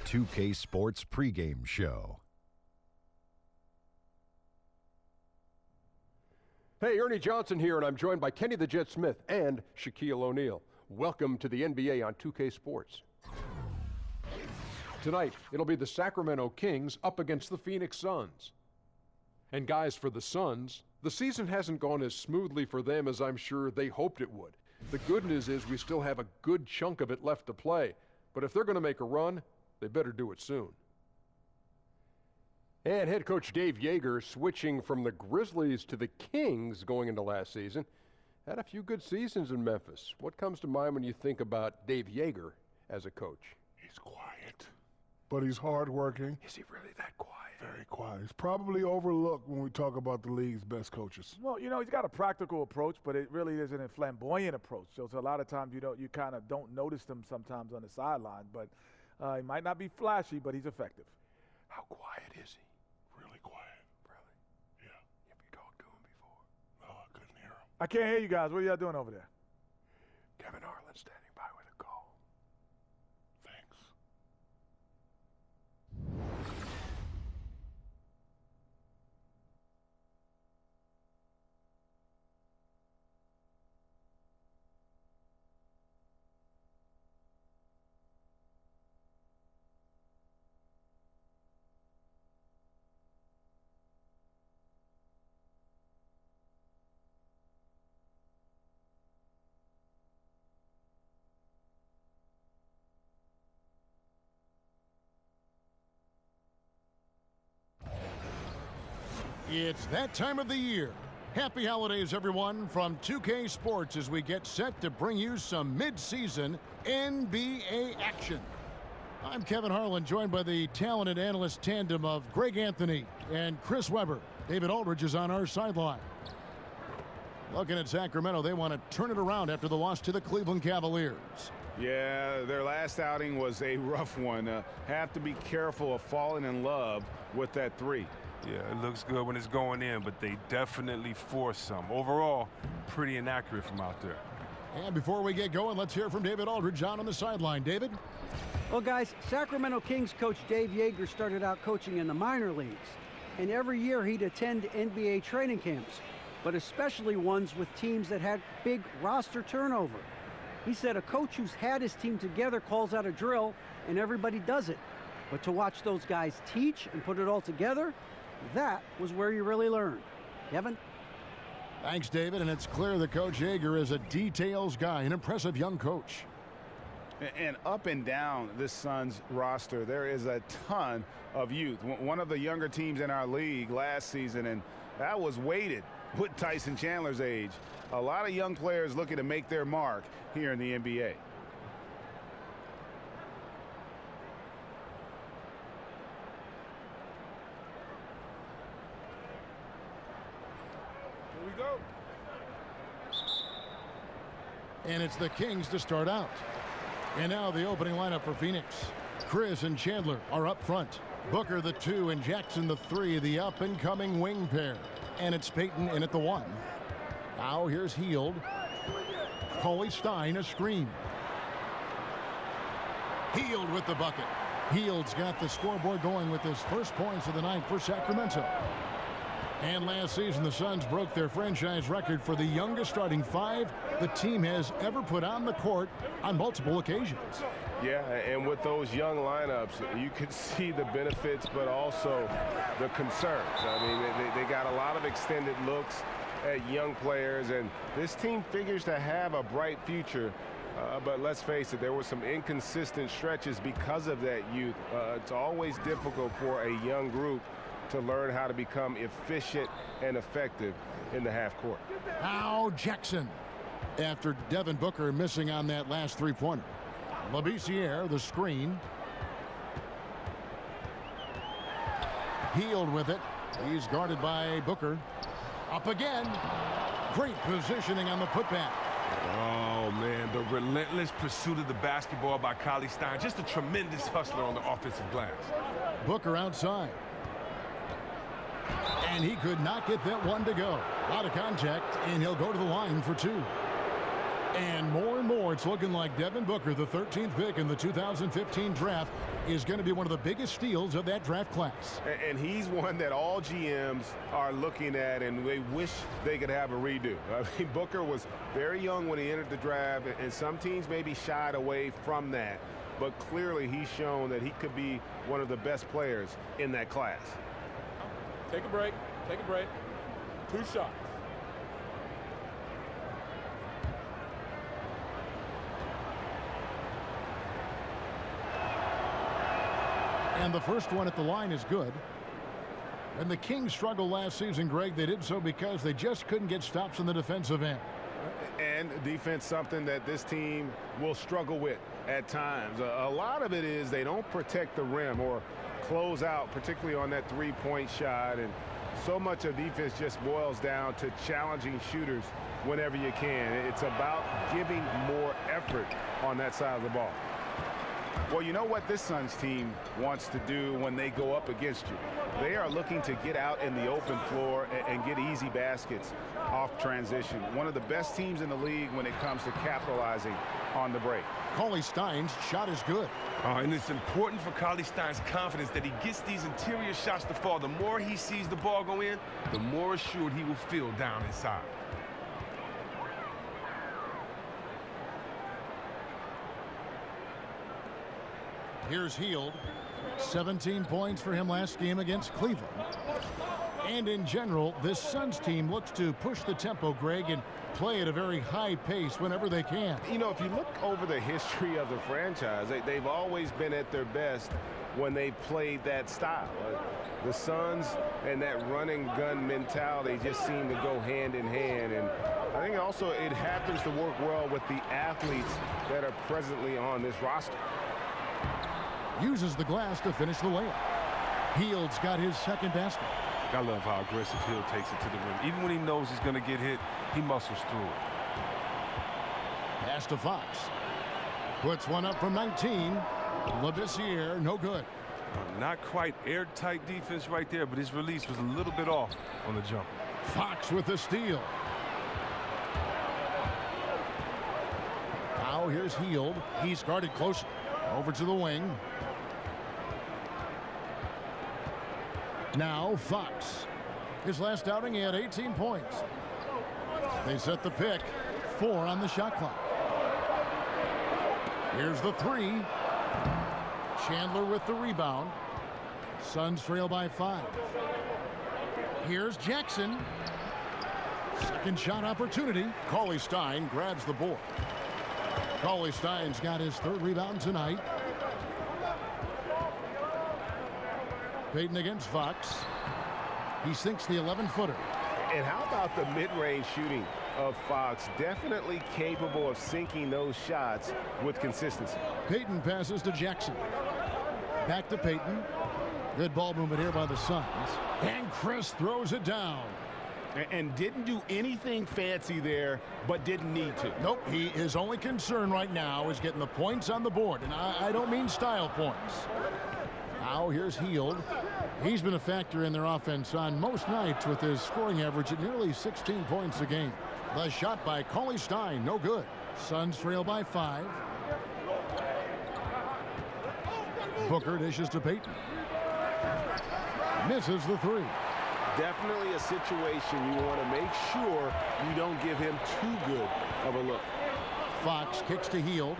2K Sports pregame show. Hey, Ernie Johnson here, and I'm joined by Kenny the Jet Smith and Shaquille O'Neal. Welcome to the NBA on 2K Sports. Tonight, it'll be the Sacramento Kings up against the Phoenix Suns. And guys, for the Suns, the season hasn't gone as smoothly for them as I'm sure they hoped it would. The good news is we still have a good chunk of it left to play, but if they're going to make a run, they better do it soon. And head coach Dave Yeager, switching from the Grizzlies to the Kings going into last season, had a few good seasons in Memphis. What comes to mind when you think about Dave Yeager as a coach? He's quiet, but he's hardworking. Is he really that quiet? Very quiet. He's probably overlooked when we talk about the league's best coaches. Well, you know, he's got a practical approach, but it really isn't a flamboyant approach. So a lot of times you kind of don't notice him sometimes on the sideline, but he might not be flashy, but he's effective. How quiet is he? Really quiet. Really? Yeah. Have you talked to him before? No, I couldn't hear him. I can't hear you guys. What are y'all doing over there? Kevin Harlan standing by with a call. Thanks. It's that time of the year. Happy holidays, everyone, from 2K Sports as we get set to bring you some mid-season NBA action. I'm Kevin Harlan, joined by the talented analyst tandem of Greg Anthony and Chris Webber. David Aldridge is on our sideline. Looking at Sacramento, they want to turn it around after the loss to the Cleveland Cavaliers. Yeah, their last outing was a rough one. Have to be careful of falling in love with that three. Yeah, it looks good when it's going in, but they definitely forced some. Overall, pretty inaccurate from out there. And before we get going, let's hear from David Aldridge on the sideline. David? Well, guys, Sacramento Kings coach Dave Yeager started out coaching in the minor leagues. And every year he'd attend NBA training camps, but especially ones with teams that had big roster turnover. He said a coach who's had his team together calls out a drill, and everybody does it. But to watch those guys teach and put it all together, that was where you really learned. Kevin? Thanks, David. And it's clear that Coach Yeager is a details guy, an impressive young coach. And up and down this Suns roster, there is a ton of youth. One of the younger teams in our league last season, and that was weighted with Tyson Chandler's age. A lot of young players looking to make their mark here in the NBA. Go. And it's the Kings to start out. And now the opening lineup for Phoenix. Chris and Chandler are up front. Booker the 2 and Jackson the 3, the up-and-coming wing pair. And it's Payton in at the 1. Now here's Hield. Coley Stein a screen. Hield with the bucket. Hield's got the scoreboard going with his first points of the night for Sacramento. And last season, the Suns broke their franchise record for the youngest starting 5 the team has ever put on the court on multiple occasions. Yeah, and with those young lineups, you could see the benefits, but also the concerns. I mean, they got a lot of extended looks at young players, and this team figures to have a bright future. But let's face it, there were some inconsistent stretches because of that youth. It's always difficult for a young group to learn how to become efficient and effective in the half court. Now Jackson, after Devin Booker missing on that last three-pointer. Labissiere, the screen. Hield with it. He's guarded by Booker. Up again. Great positioning on the putback. Oh, man, the relentless pursuit of the basketball by Coley Stein. Just a tremendous hustler on the offensive glass. Booker outside. And he could not get that one to go. Out of contact, and he'll go to the line for 2. And more, it's looking like Devin Booker, the 13th pick in the 2015 draft, is going to be one of the biggest steals of that draft class. And he's one that all GMs are looking at, and they wish they could have a redo. I mean, Booker was very young when he entered the draft, and some teams maybe shied away from that. But clearly he's shown that he could be one of the best players in that class. Take a break. Take a break. 2 shots. And the first one at the line is good. And the Kings struggled last season, Greg. They did so because they just couldn't get stops in the defensive end. And defense, something that this team will struggle with at times. A lot of it is they don't protect the rim or close out, particularly on that three-point shot. And so much of defense just boils down to challenging shooters whenever you can. It's about giving more effort on that side of the ball. Well, you know what this Suns team wants to do when they go up against you? They are looking to get out in the open floor and get easy baskets off transition. One of the best teams in the league when it comes to capitalizing on the break. Cauley Stein's shot is good. And it's important for Cauley Stein's confidence that he gets these interior shots to fall. The more he sees the ball go in, the more assured he will feel down inside. Here's Hield. 17 points for him last game against Cleveland. And in general, this Suns team looks to push the tempo, Greg, and play at a very high pace whenever they can. You know, if you look over the history of the franchise, they've always been at their best when they've played that style. The Suns and that running gun mentality just seem to go hand in hand. And I think also it happens to work well with the athletes that are presently on this roster. Uses the glass to finish the layup. Hield's got his second basket. I love how aggressive Hield takes it to the rim. Even when he knows he's going to get hit, he muscles through it. Pass to Fox. Puts one up from 19. Labissiere, no good. Not quite airtight defense right there, but his release was a little bit off on the jump. Fox with the steal. Now here's Hield. He's guarded close. Over to the wing. Now Fox. His last outing, he had 18 points. They set the pick. 4 on the shot clock. Here's the 3. Chandler with the rebound. Suns trail by 5. Here's Jackson. Second shot opportunity. Cauley Stein grabs the board. Cauley Stein's got his 3rd rebound tonight. Payton against Fox. He sinks the 11-footer. And how about the mid-range shooting of Fox? Definitely capable of sinking those shots with consistency. Payton passes to Jackson. Back to Payton. Good ball movement here by the Suns. And Chris throws it down. And didn't do anything fancy there, but didn't need to. Nope, his only concern right now is getting the points on the board. And I don't mean style points. Now here's Hield. He's been a factor in their offense on most nights with his scoring average at nearly 16 points a game. The shot by Cauley Stein, no good. Suns trail by 5. Booker dishes to Payton. Misses the 3. Definitely a situation you want to make sure you don't give him too good of a look. Fox kicks to Hield.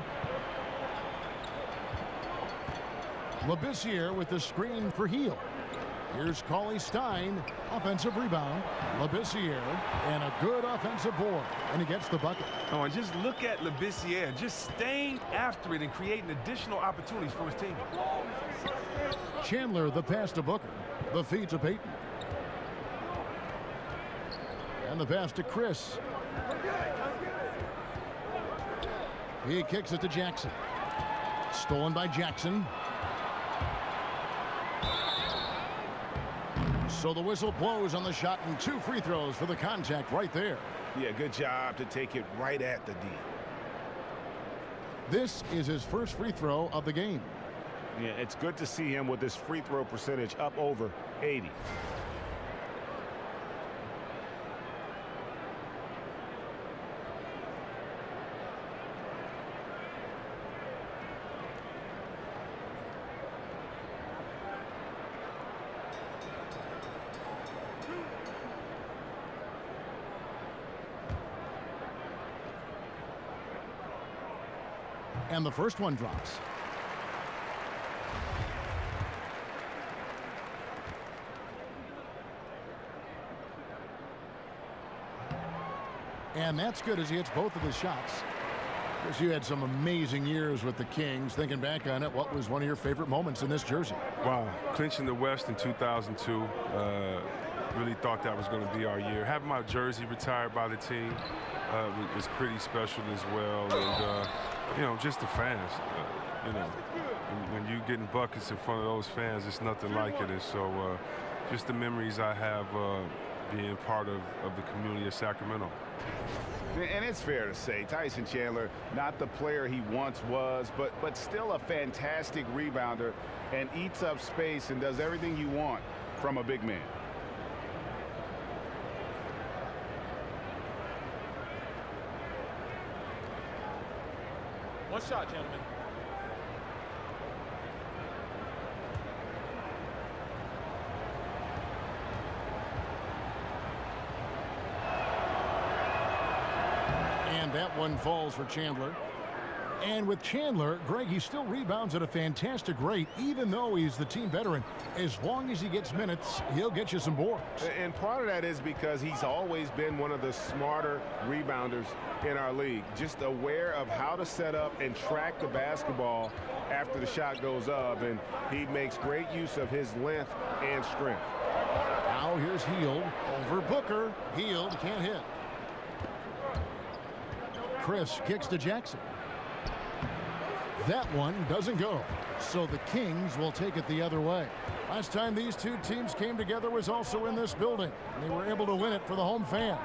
Labissiere with the screen for Hield. Here's Cauley Stein, offensive rebound. Labissiere, and a good offensive board, and he gets the bucket. Oh, and just look at Labissiere, just staying after it and creating additional opportunities for his team. Chandler, the pass to Booker. The feed to Payton. And the pass to Chris. He kicks it to Jackson. Stolen by Jackson. So the whistle blows on the shot, and 2 free throws for the contact right there. Yeah, good job to take it right at the D. This is his first free throw of the game. Yeah, it's good to see him with this free throw percentage up over 80. And the first one drops. And that's good as he hits both of his shots. Chris, you had some amazing years with the Kings. Thinking back on it, what was one of your favorite moments in this jersey? Wow, clinching the West in 2002. Really thought that was going to be our year. Having my jersey retired by the team was pretty special as well. And, you know, just the fans, you know, when you getting buckets in front of those fans, it's nothing like it. And so just the memories I have being part of the community of Sacramento. And it's fair to say, Tyson Chandler, not the player he once was, but still a fantastic rebounder and eats up space and does everything you want from a big man. One shot, gentlemen. And that one falls for Chandler. And with Chandler, Greg, he still rebounds at a fantastic rate, even though he's the team veteran. As long as he gets minutes, he'll get you some boards. And part of that is because he's always been one of the smarter rebounders in our league. Just aware of how to set up and track the basketball after the shot goes up. And he makes great use of his length and strength. Now here's Hield over Booker. Hield can't hit. Chris kicks to Jackson. That one doesn't go. So the Kings will take it the other way. Last time these two teams came together was also in this building. They were able to win it for the home fans.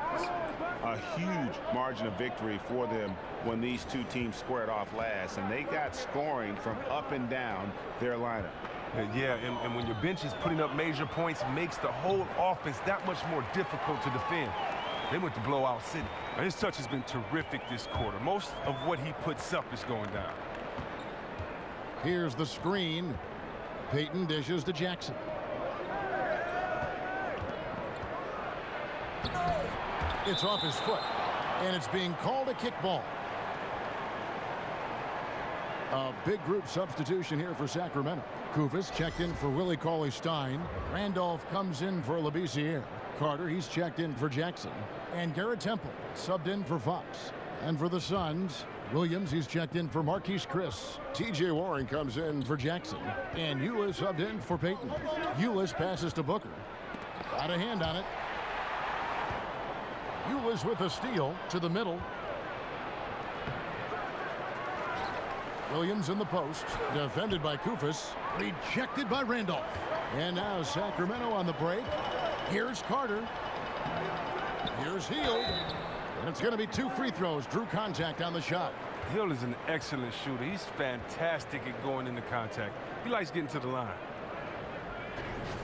A huge margin of victory for them when these two teams squared off last. And they got scoring from up and down their lineup. Yeah, and when your bench is putting up major points, makes the whole offense that much more difficult to defend. They went to blowout city. Now, his touch has been terrific this quarter. Most of what he puts up is going down. Here's the screen. Payton dishes to Jackson. It's off his foot, and it's being called a kickball. A big group substitution here for Sacramento. Kufis checked in for Willie Cauley-Stein. Randolph comes in for Labissiere. Carter, he's checked in for Jackson. And Garrett Temple subbed in for Fox. And for the Suns, Williams, he's checked in for Marquise Chris. T.J. Warren comes in for Jackson. And Ulis subbed in for Payton. Ulis passes to Booker. Got a hand on it. Ulis with a steal to the middle. Williams in the post. Defended by Kufis. Rejected by Randolph. And now Sacramento on the break. Here's Carter. Here's Hield. And it's going to be 2 free throws. Drew contact on the shot. Hield is an excellent shooter. He's fantastic at going into contact. He likes getting to the line.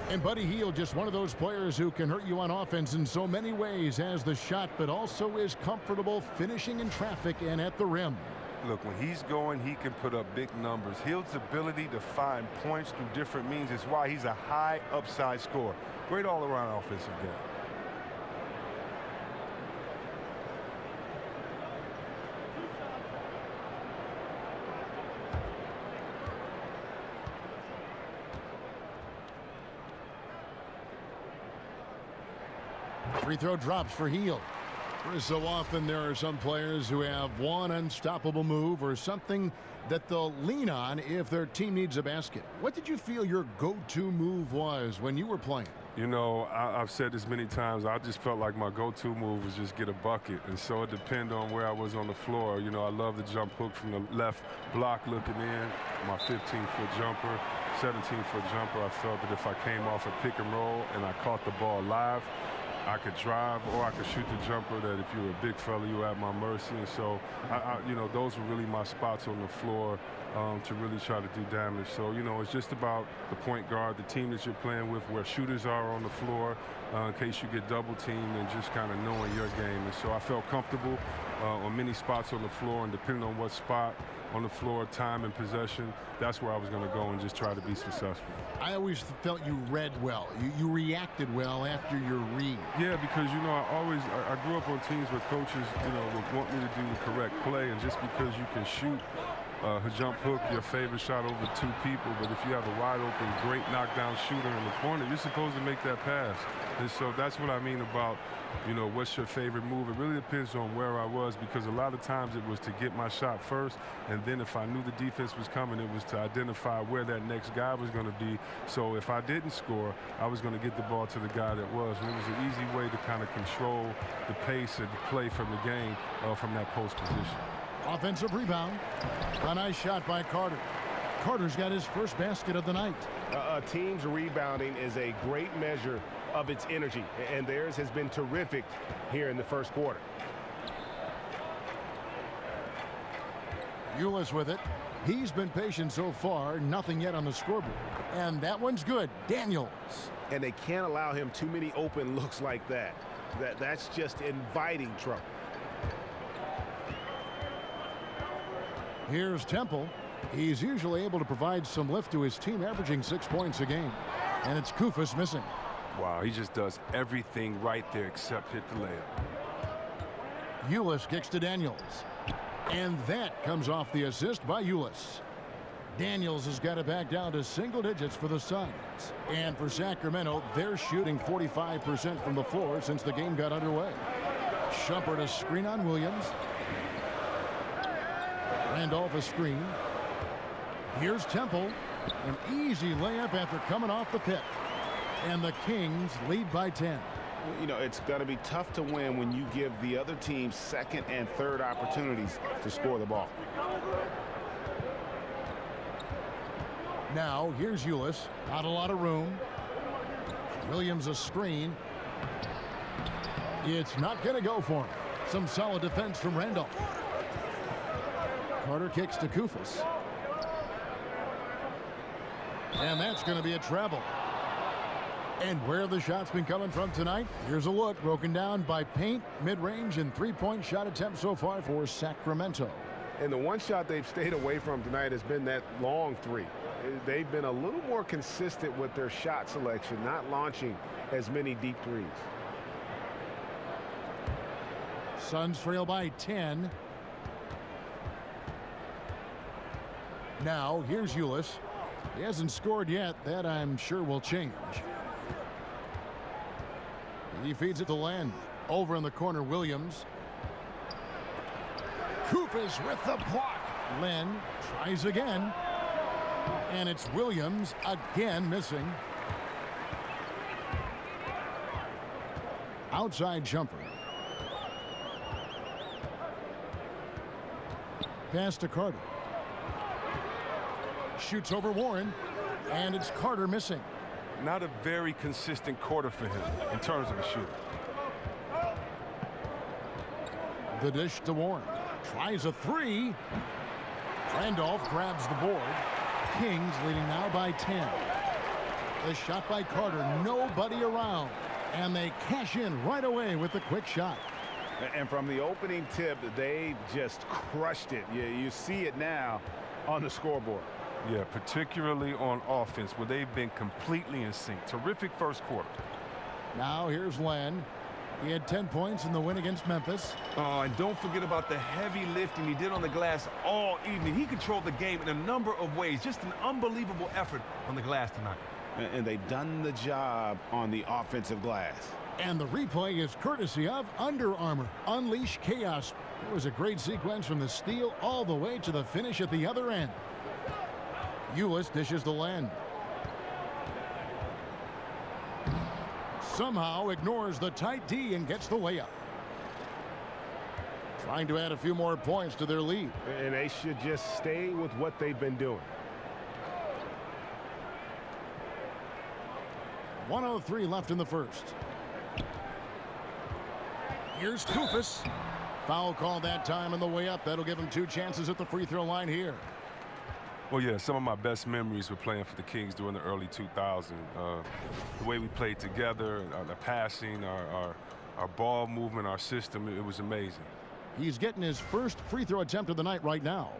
And Buddy Hield, just one of those players who can hurt you on offense in so many ways. Has the shot, but also is comfortable finishing in traffic and at the rim. Look, when he's going, he can put up big numbers. Hield's ability to find points through different means is why he's a high upside scorer. Great all-around offensive game. Free throw drops for Hield. So often there are some players who have one unstoppable move or something that they'll lean on if their team needs a basket. What did you feel your go-to move was when you were playing? You know, I've said this many times. I just felt like my go-to move was just get a bucket. And so it depended on where I was on the floor. You know, I love the jump hook from the left block looking in, my 15-foot jumper, 17-foot jumper. I felt that if I came off a pick and roll and I caught the ball live, I could drive or I could shoot the jumper that if you were a big fella, you were at my mercy. And so, you know, those were really my spots on the floor to really try to do damage. So, you know, it's just about the point guard, the team that you're playing with, where shooters are on the floor in case you get double teamed and just kind of knowing your game. And so I felt comfortable on many spots on the floor, and depending on what spot on the floor, time and possession, that's where I was going to go and just try to be successful. I always felt you read well. You reacted well after your read. Yeah, because, you know, I grew up on teams where coaches, you know, would want me to do the correct play, and just because you can shoot Her jump hook, your favorite shot over 2 people, but if you have a wide open, great knockdown shooter in the corner, you're supposed to make that pass. And so that's what I mean about, you know, what's your favorite move? It really depends on where I was, because a lot of times it was to get my shot first, and then if I knew the defense was coming, it was to identify where that next guy was going to be. So if I didn't score, I was going to get the ball to the guy that was. And it was an easy way to kind of control the pace and the play from the game from that post position. Offensive rebound. A nice shot by Carter. Carter's got his first basket of the night. A team's rebounding is a great measure of its energy, and theirs has been terrific here in the first quarter. Ulis with it. He's been patient so far, nothing yet on the scoreboard. And that one's good. Daniels. And they can't allow him too many open looks like that. That's just inviting trouble. Here's Temple. He's usually able to provide some lift to his team, averaging 6 points a game. And it's Kufis missing. Wow, he just does everything right there except hit the layup. Ulis kicks to Daniels. And that comes off the assist by Ulis. Daniels has got it back down to single digits for the Suns. And for Sacramento, they're shooting 45% from the floor since the game got underway. Shumpert a screen on Williams. Randolph a screen. Here's Temple. An easy layup after coming off the pick. And the Kings lead by 10. You know, it's going to be tough to win when you give the other team second and third opportunities to score the ball. Now, here's Ulis. Not a lot of room. Williams a screen. It's not going to go for him. Some solid defense from Randolph. Carter kicks to Kufis. And that's going to be a travel. And where the shots been coming from tonight? Here's a look broken down by paint, mid-range, and three-point shot attempts so far for Sacramento. And the one shot they've stayed away from tonight has been that long three. They've been a little more consistent with their shot selection, not launching as many deep threes. Suns trail by 10. Now, here's Ulis. He hasn't scored yet. That, I'm sure, will change. He feeds it to Len. Over in the corner, Williams. Kufis with the block. Len tries again. And it's Williams again missing. Outside jumper. Pass to Carter. Shoots over Warren. And it's Carter missing. Not a very consistent quarter for him in terms of a shooter. The dish to Warren. Tries a three. Randolph grabs the board. Kings leading now by 10. The shot by Carter. Nobody around. And they cash in right away with the quick shot. And from the opening tip, they just crushed it. You see it now on the scoreboard. Yeah, particularly on offense, where they've been completely in sync. Terrific first quarter. Now here's Len. He had 10 points in the win against Memphis. Oh, and don't forget about the heavy lifting he did on the glass all evening. He controlled the game in a number of ways. Just an unbelievable effort on the glass tonight. And they've done the job on the offensive glass. And the replay is courtesy of Under Armour. Unleash chaos. It was a great sequence from the steal all the way to the finish at the other end. Ulis dishes to Len. Somehow ignores the tight D and gets the layup. Trying to add a few more points to their lead. And they should just stay with what they've been doing. 1:03 left in the first. Here's Kufis. Foul call that time on the way up. That'll give him 2 chances at the free throw line here. Well, yeah, some of my best memories were playing for the Kings during the early 2000s. The way we played together, the passing, our ball movement, our system, it was amazing. He's getting his first free throw attempt of the night right now.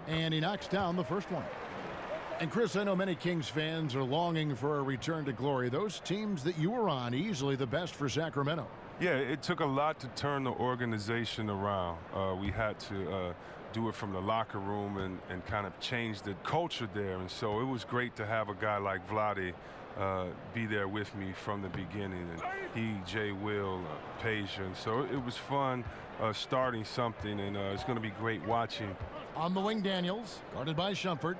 And he knocks down the first one. And Chris, I know many Kings fans are longing for a return to glory. Those teams that you were on, easily the best for Sacramento. Yeah, it took a lot to turn the organization around. We had to do it from the locker room and kind of change the culture there. And so it was great to have a guy like Vlade be there with me from the beginning. And he, Jay, Will, Peja. And so it was fun starting something, and it's going to be great watching. On the wing, Daniels, guarded by Shumpert.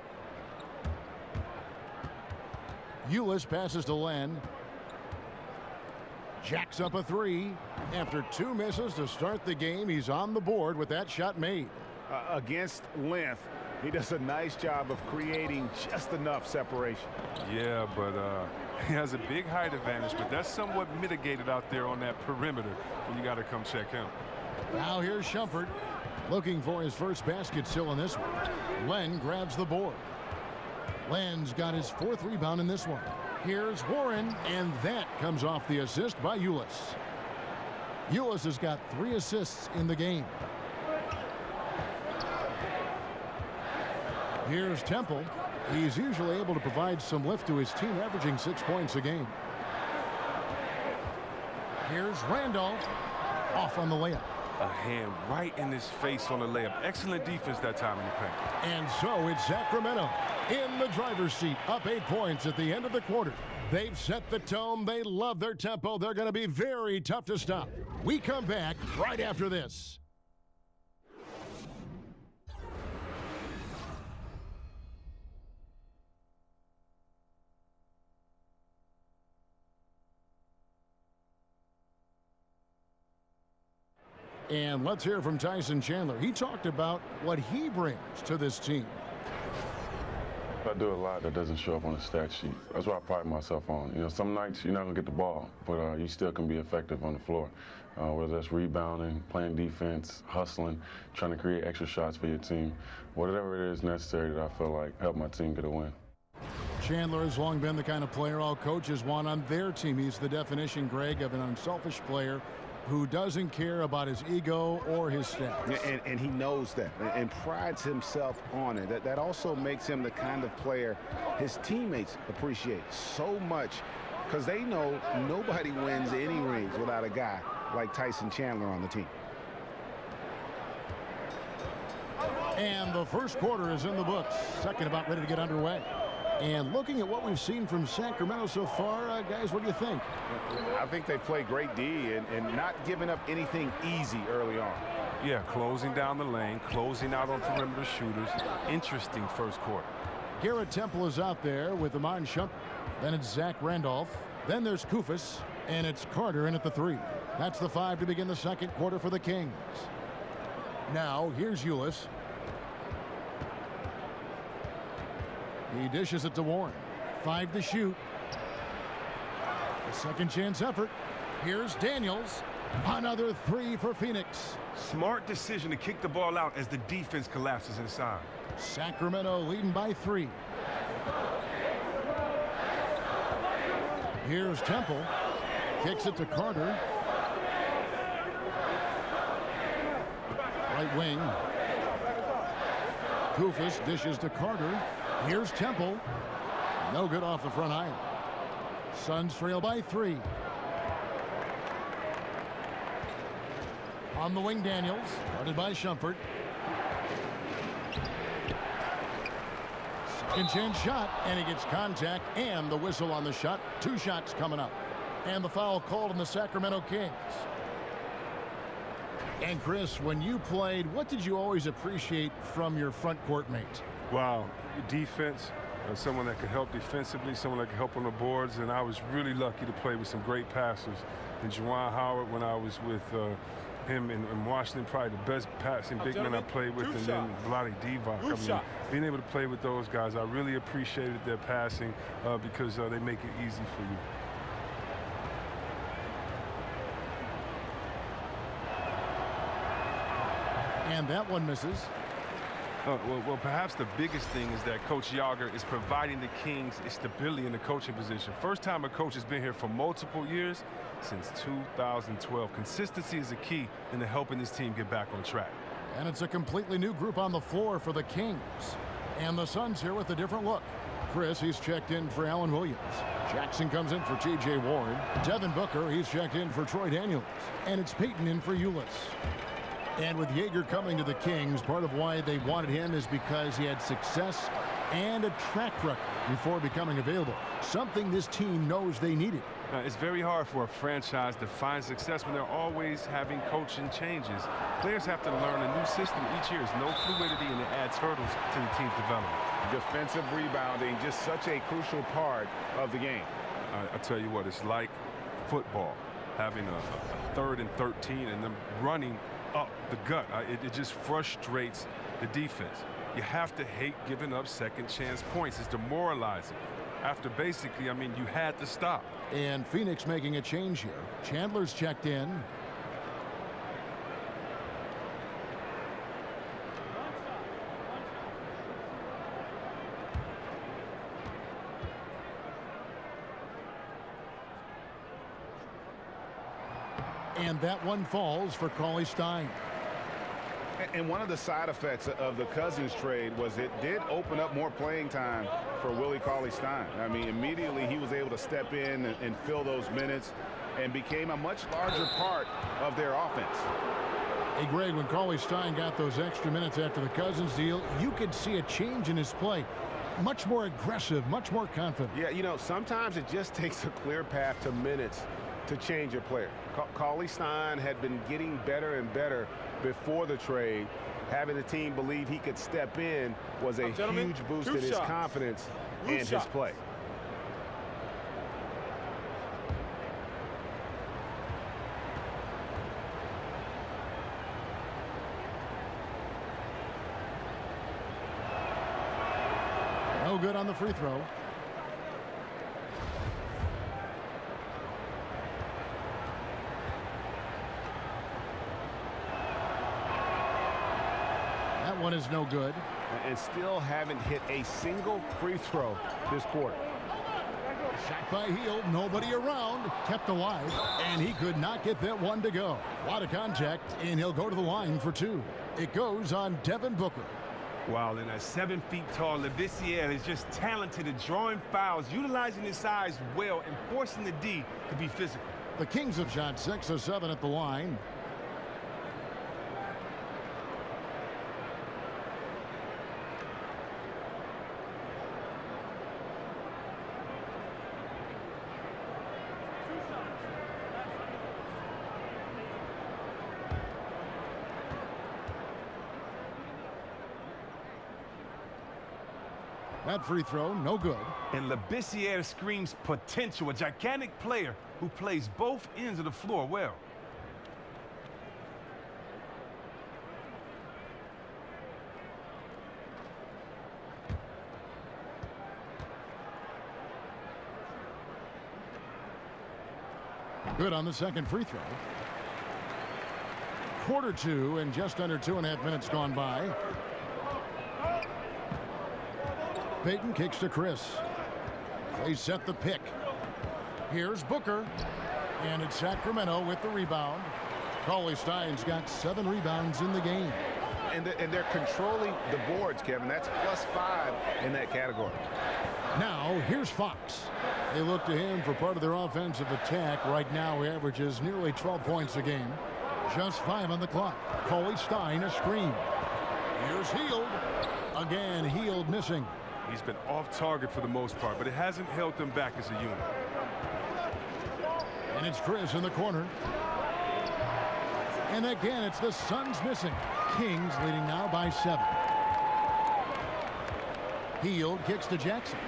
Ulis passes to Len. Jacks up a three. After 2 misses to start the game, he's on the board with that shot made. Against length, he does a nice job of creating just enough separation. Yeah, but he has a big height advantage, but that's somewhat mitigated out there on that perimeter when you got to come check him. Now here's Shumpert looking for his first basket still in this one. Len grabs the board. Len's got his 4th rebound in this one. Here's Warren, and that comes off the assist by Ulis. Ulis has got 3 assists in the game. Here's Temple. He's usually able to provide some lift to his team, averaging 6 points a game. Here's Randolph, off on the layup. A hand right in his face on the layup. Excellent defense that time in the paint. And so it's Sacramento in the driver's seat, up 8 points at the end of the quarter. They've set the tone. They love their tempo. They're going to be very tough to stop. We come back right after this. And let's hear from Tyson Chandler. He talked about what he brings to this team. I do a lot that doesn't show up on the stat sheet. That's what I pride myself on. You know, some nights you're not going to get the ball, but you still can be effective on the floor. Whether that's rebounding, playing defense, hustling, trying to create extra shots for your team. Whatever it is necessary that I feel like help my team get a win. Chandler has long been the kind of player all coaches want on their team. He's the definition, Greg, of an unselfish player who doesn't care about his ego or his stats. And he knows that and prides himself on it. That also makes him the kind of player his teammates appreciate so much, because they know nobody wins any rings without a guy like Tyson Chandler on the team. And the first quarter is in the books. Second about ready to get underway. And looking at what we've seen from Sacramento so far, guys, what do you think? I think they play great D and not giving up anything easy early on. Yeah, closing down the lane, closing out on perimeter shooters. Interesting first quarter. Garrett Temple is out there with Iman Shumpert. Then it's Zach Randolph. Then there's Kufis. And it's Carter in at the 3. That's the 5 to begin the second quarter for the Kings. Now, here's Ulis. He dishes it to Warren. 5 to shoot. A second chance effort. Here's Daniels. Another 3 for Phoenix. Smart decision to kick the ball out as the defense collapses inside. Sacramento leading by 3. Here's Temple. Kicks it to Carter. Right wing. Kufis dishes to Carter. Here's Temple. No good off the front iron. Suns trail by 3. On the wing, Daniels. Guarded by Shumpert. Second chance shot, and he gets contact and the whistle on the shot. 2 shots coming up. And the foul called on the Sacramento Kings. And Chris, when you played, what did you always appreciate from your front court mates? Wow, defense, someone that could help defensively, someone that could help on the boards, and I was really lucky to play with some great passers. And Juwan Howard, when I was with him in Washington, probably the best passing big man I played with, and then Vlade Divac. I mean, being able to play with those guys, I really appreciated their passing because they make it easy for you. And that one misses. Well, perhaps the biggest thing is that Coach Yager is providing the Kings stability in the coaching position. First time a coach has been here for multiple years since 2012. Consistency is a key in helping this team get back on track. And it's a completely new group on the floor for the Kings. And the Suns here with a different look. Chris, he's checked in for Alan Williams. Jackson comes in for T.J. Ward. Devin Booker, he's checked in for Troy Daniels. And it's Peyton in for Ulis. And with Jaeger coming to the Kings, part of why they wanted him is because he had success and a track record before becoming available. Something this team knows they needed. It's very hard for a franchise to find success when they're always having coaching changes. Players have to learn a new system each year. There's no fluidity, and it adds hurdles to the team's development. Defensive rebounding, just such a crucial part of the game. I tell you what, it's like football, having a 3rd and 13 and them running up the gut. It just frustrates the defense. You have to hate giving up second chance points. It's demoralizing. After basically, you had to stop. And Phoenix making a change here. Chandler's checked in. And that one falls for Cauley Stein. And one of the side effects of the Cousins trade was it did open up more playing time for Willie Cauley-Stein. Immediately he was able to step in and fill those minutes and became a much larger part of their offense. Hey, Greg, when Cauley-Stein got those extra minutes after the Cousins deal, you could see a change in his play. Much more aggressive, much more confident. Yeah, sometimes it just takes a clear path to minutes to change a player. Cauley-Stein had been getting better and better before the trade. Having the team believe he could step in was a huge boost in his confidence and his play. No good on the free throw. One is no good. And still haven't hit a single free throw this quarter. Shot by Hield, nobody around, kept alive, and he could not get that one to go. A lot of contact, and he'll go to the line for 2. It goes on Devin Booker. Wow, and a 7 feet tall Labissiere is just talented at drawing fouls, utilizing his size well, and forcing the D to be physical. The Kings have shot 6 of 7 at the line. That free throw, no good. And Labissiere screams potential, a gigantic player who plays both ends of the floor well. Good on the second free throw. Quarter 2 and just under 2.5 minutes gone by. Peyton kicks to Chris. They set the pick. Here's Booker. And it's Sacramento with the rebound. Cauley-Stein's got 7 rebounds in the game. And they're controlling the boards, Kevin. That's +5 in that category. Now, here's Fox. They look to him for part of their offensive attack. Right now, he averages nearly 12 points a game. Just 5 on the clock. Cauley-Stein, a screen. Here's Hield. Again, Hield missing. He's been off target for the most part, but it hasn't held them back as a unit. And it's Chris in the corner. And again, it's the Suns missing. Kings leading now by 7. Hield kicks to Jackson.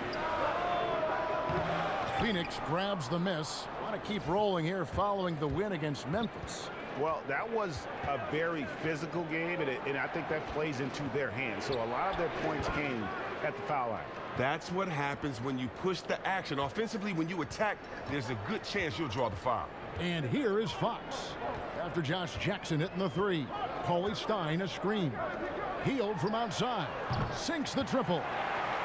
Phoenix grabs the miss. Want to keep rolling here following the win against Memphis. Well, that was a very physical game, and I think that plays into their hands. So a lot of their points came at the foul line. That's what happens when you push the action. Offensively, when you attack, there's a good chance you'll draw the foul. And here is Fox. After Josh Jackson hitting the 3. Cauley-Stein a screen. Hield from outside. Sinks the triple.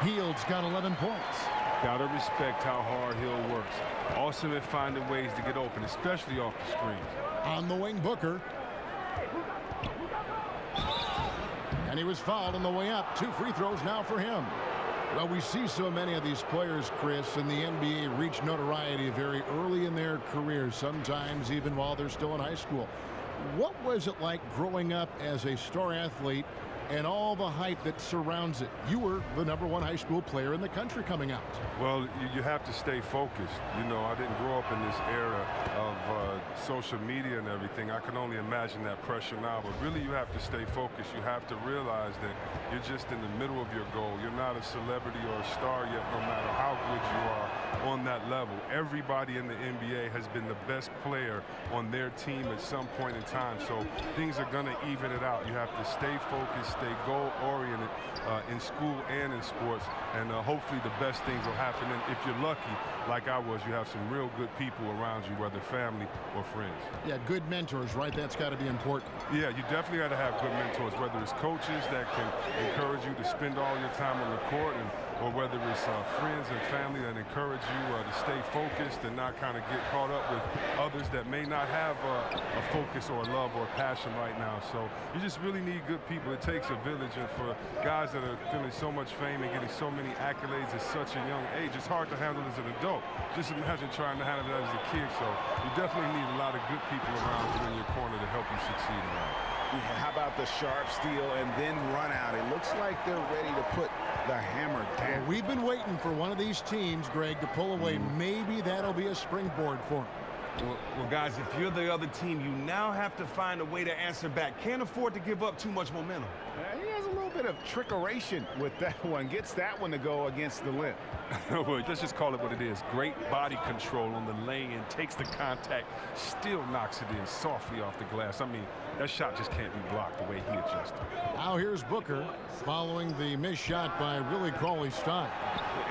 Hield's got 11 points. Gotta respect how hard Hield works. Awesome at finding ways to get open, especially off the screens. On the wing, Booker. And he was fouled on the way up. 2 free throws now for him. Well, we see so many of these players, Chris, in the NBA reach notoriety very early in their careers, sometimes even while they're still in high school. What was it like growing up as a star athlete and all the hype that surrounds it? You were the #1 high school player in the country coming out. Well, you have to stay focused. You know, I didn't grow up in this era of social media and everything. I can only imagine that pressure now, but really you have to stay focused. You have to realize that you're just in the middle of your goal. You're not a celebrity or a star yet, no matter how good you are on that level. Everybody in the NBA has been the best player on their team at some point in time, so things are going to even it out. You have to stay focused, stay goal-oriented in school and in sports, and hopefully the best things will happen. And if you're lucky, like I was, you have some real good people around you, whether family or friends. Yeah, good mentors, right? That's got to be important. Yeah, you definitely got to have good mentors, whether it's coaches that can encourage you to spend all your time on the court, or whether it's friends and family that encourage you to stay focused and not kind of get caught up with others that may not have a focus or a love or a passion right now. So you just really need good people. It takes a village, and for guys that are feeling so much fame and getting so many accolades at such a young age, it's hard to handle as an adult. Just imagine trying to handle that as a kid. So you definitely need a lot of good people around you in your corner to help you succeed in life. Yeah, how about the sharp steal and then run out? It looks like they're ready to put the hammer down. Well, we've been waiting for one of these teams, Greg, to pull away. Maybe that'll be a springboard for them. Well, guys, if you're the other team, you now have to find a way to answer back. Can't afford to give up too much momentum. He has a little bit of trickeration with that one. Gets that one to go against the limb. Well, let's just call it what it is. Great body control on the lane, and takes the contact, still knocks it in softly off the glass. I mean, that shot just can't be blocked the way he adjusted. Now here's Booker following the missed shot by Willie Cauley-Stein.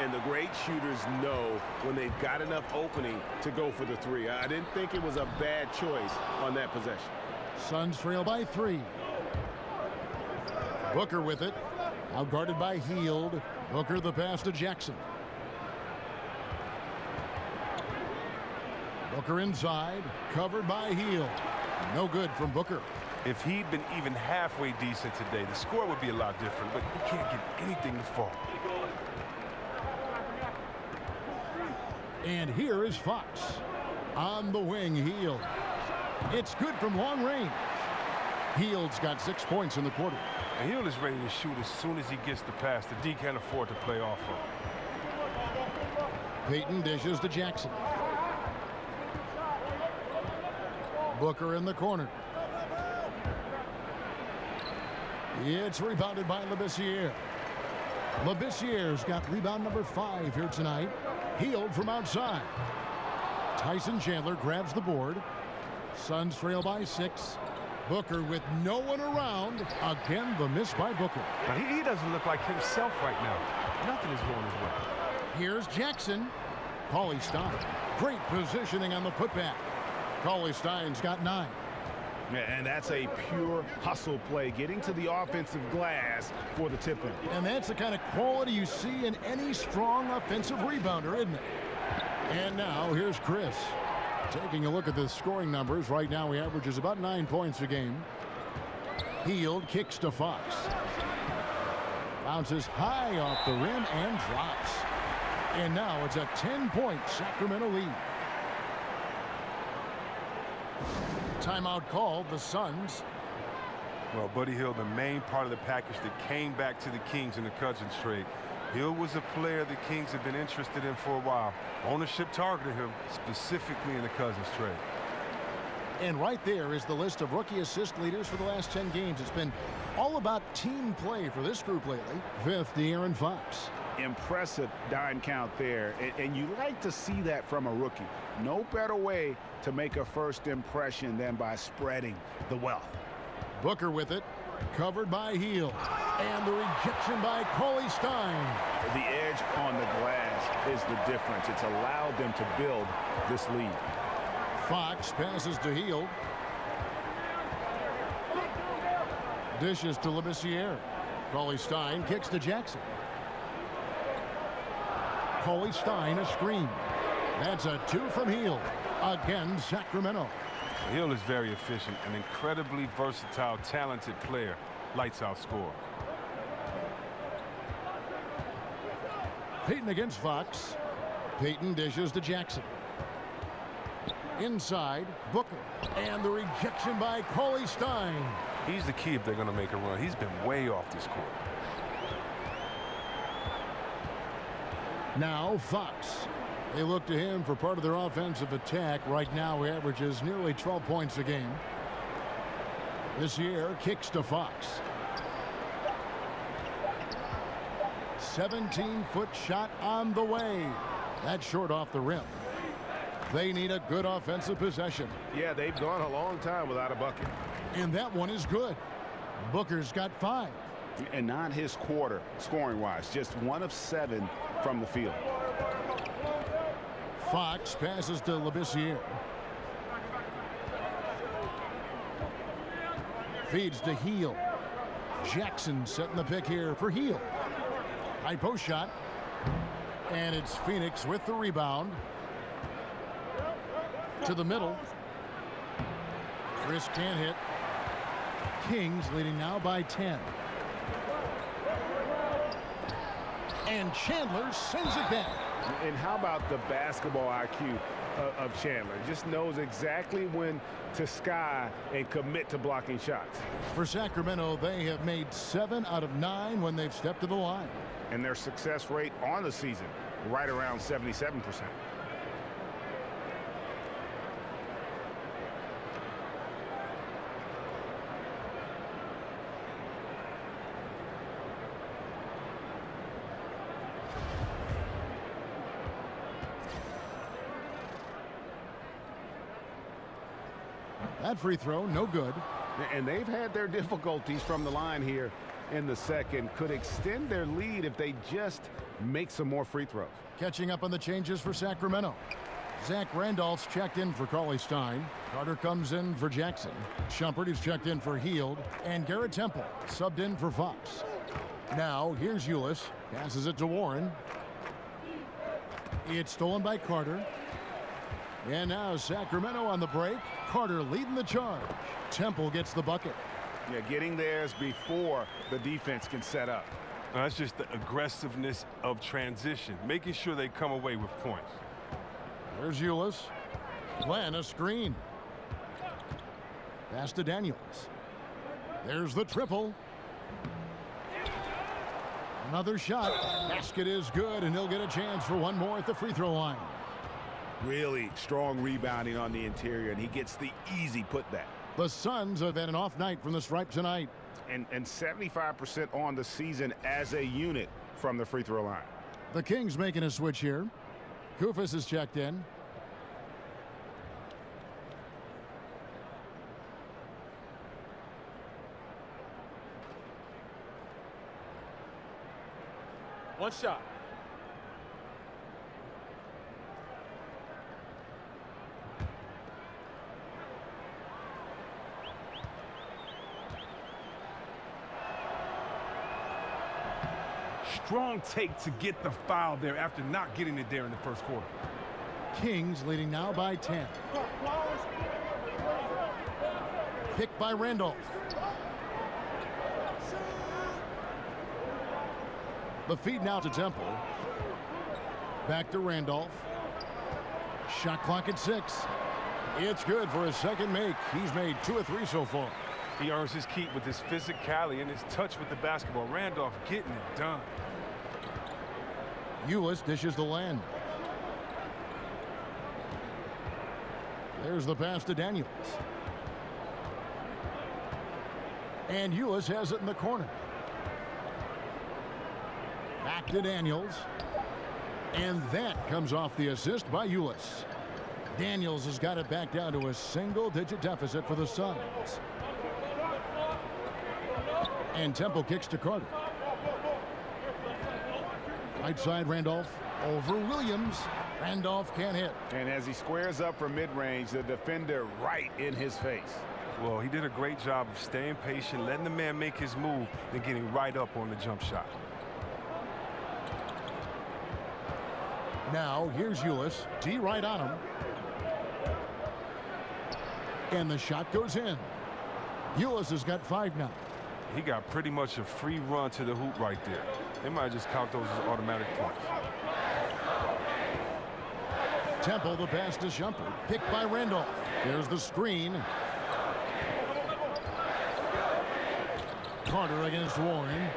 And the great shooters know when they've got enough opening to go for the 3. I didn't think it was a bad choice on that possession. Suns trail by 3. Booker with it. Out guarded by Hield. Booker the pass to Jackson. Booker inside. Covered by Hield. No good from Booker. If he'd been even halfway decent today, the score would be a lot different, but he can't get anything to fall. And here is Fox. On the wing, Hield. It's good from long range. Hield's got 6 points in the quarter. And Hield is ready to shoot as soon as he gets the pass. The D can't afford to play off of. Payton dishes to Jackson. Booker in the corner. It's rebounded by Labissiere. Labissiere's got rebound number 5 here tonight. Hield from outside. Tyson Chandler grabs the board. Suns trail by 6. Booker with no one around. Again, the miss by Booker. Now, he doesn't look like himself right now. Nothing is going his way. Here's Jackson. Cauley-Stein. Great positioning on the putback. Cauley-Stein's got 9. And that's a pure hustle play, getting to the offensive glass for the tip-in. And that's the kind of quality you see in any strong offensive rebounder, isn't it? And now here's Chris. Taking a look at the scoring numbers, right now he averages about 9 points a game. Hield kicks to Fox. Bounces high off the rim and drops. And now it's a 10-point Sacramento lead. Timeout called, the Suns. Well, Buddy Hield, the main part of the package that came back to the Kings in the Cousins trade. Hield was a player the Kings have been interested in for a while. Ownership targeted him specifically in the Cousins trade. And right there is the list of rookie assist leaders for the last 10 games. It's been all about team play for this group lately. 5th, De'Aaron Fox. Impressive dime count there, and you like to see that from a rookie. No better way to make a first impression than by spreading the wealth. Booker with it, covered by Hield, and the rejection by Cauley-Stein. The edge on the glass is the difference. It's allowed them to build this lead. Fox passes to Hield. Dishes to Labissiere. Cauley-Stein kicks to Jackson. Cauley-Stein a screen. That's a 2 from Hield. Again, Sacramento. Hield is very efficient, an incredibly versatile, talented player. Lights out score. Peyton against Fox. Peyton dishes to Jackson. Inside, Booker. And the rejection by Cauley Stein. He's the key if they're going to make a run. He's been way off this court. Now Fox. They look to him for part of their offensive attack. Right now he averages nearly 12 points a game. This year, kicks to Fox. 17-foot shot on the way. That's short off the rim. They need a good offensive possession. Yeah, they've gone a long time without a bucket. And that one is good. Booker's got 5. And not his quarter, scoring-wise. Just 1 of 7 from the field. Fox passes to Labissiere. Feeds to Heel. Jackson setting the pick here for Heel. High post shot. And it's Phoenix with the rebound. To the middle. Chris can't hit. Kings leading now by 10. And Chandler sends it back. And how about the basketball IQ of Chandler? Just knows exactly when to sky and commit to blocking shots. For Sacramento, they have made 7 out of 9 when they've stepped to the line. And their success rate on the season, right around 77%. That free throw, no good. And they've had their difficulties from the line here in the second. Could extend their lead if they just make some more free throws. Catching up on the changes for Sacramento. Zach Randolph's checked in for Cauley Stein. Carter comes in for Jackson. Shumpert is checked in for Hield. And Garrett Temple subbed in for Fox. Now here's Ulis. Passes it to Warren. It's stolen by Carter. And now Sacramento on the break. Carter leading the charge. Temple gets the bucket. Yeah, getting theirs before the defense can set up. That's just the aggressiveness of transition, making sure they come away with points. There's Ulis. Plan a screen. Pass to Daniels. There's the triple. Another shot. Basket is good, and he'll get a chance for one more at the free throw line. Really strong rebounding on the interior, and he gets the easy putback. The Suns have had an off night from the stripe tonight. And 75% on the season as a unit from the free throw line. The Kings making a switch here. Koufos is checked in. One shot. Strong take to get the foul there after not getting it there in the first quarter. Kings leading now by 10. Picked by Randolph. The feed now to Temple. Back to Randolph. Shot clock at 6. It's good for his second make. He's made 2 of 3 so far. He earns his keep with his physicality and his touch with the basketball. Randolph getting it done. Ulis dishes the land. There's the pass to Daniels. And Ulis has it in the corner. Back to Daniels. And that comes off the assist by Ulis. Daniels has got it back down to a single-digit deficit for the Suns. And Temple kicks to Carter. Right side, Randolph over Williams. Randolph can't hit. And as he squares up for mid-range, the defender right in his face. Well, he did a great job of staying patient, letting the man make his move, and getting right up on the jump shot. Now, here's Ulis. D right on him. And the shot goes in. Ulis has got 5 now. He got pretty much a free run to the hoop right there. They might just count those as automatic points. Temple, the pass to Shumpert, picked by Randolph. There's the screen. Carter against Warren.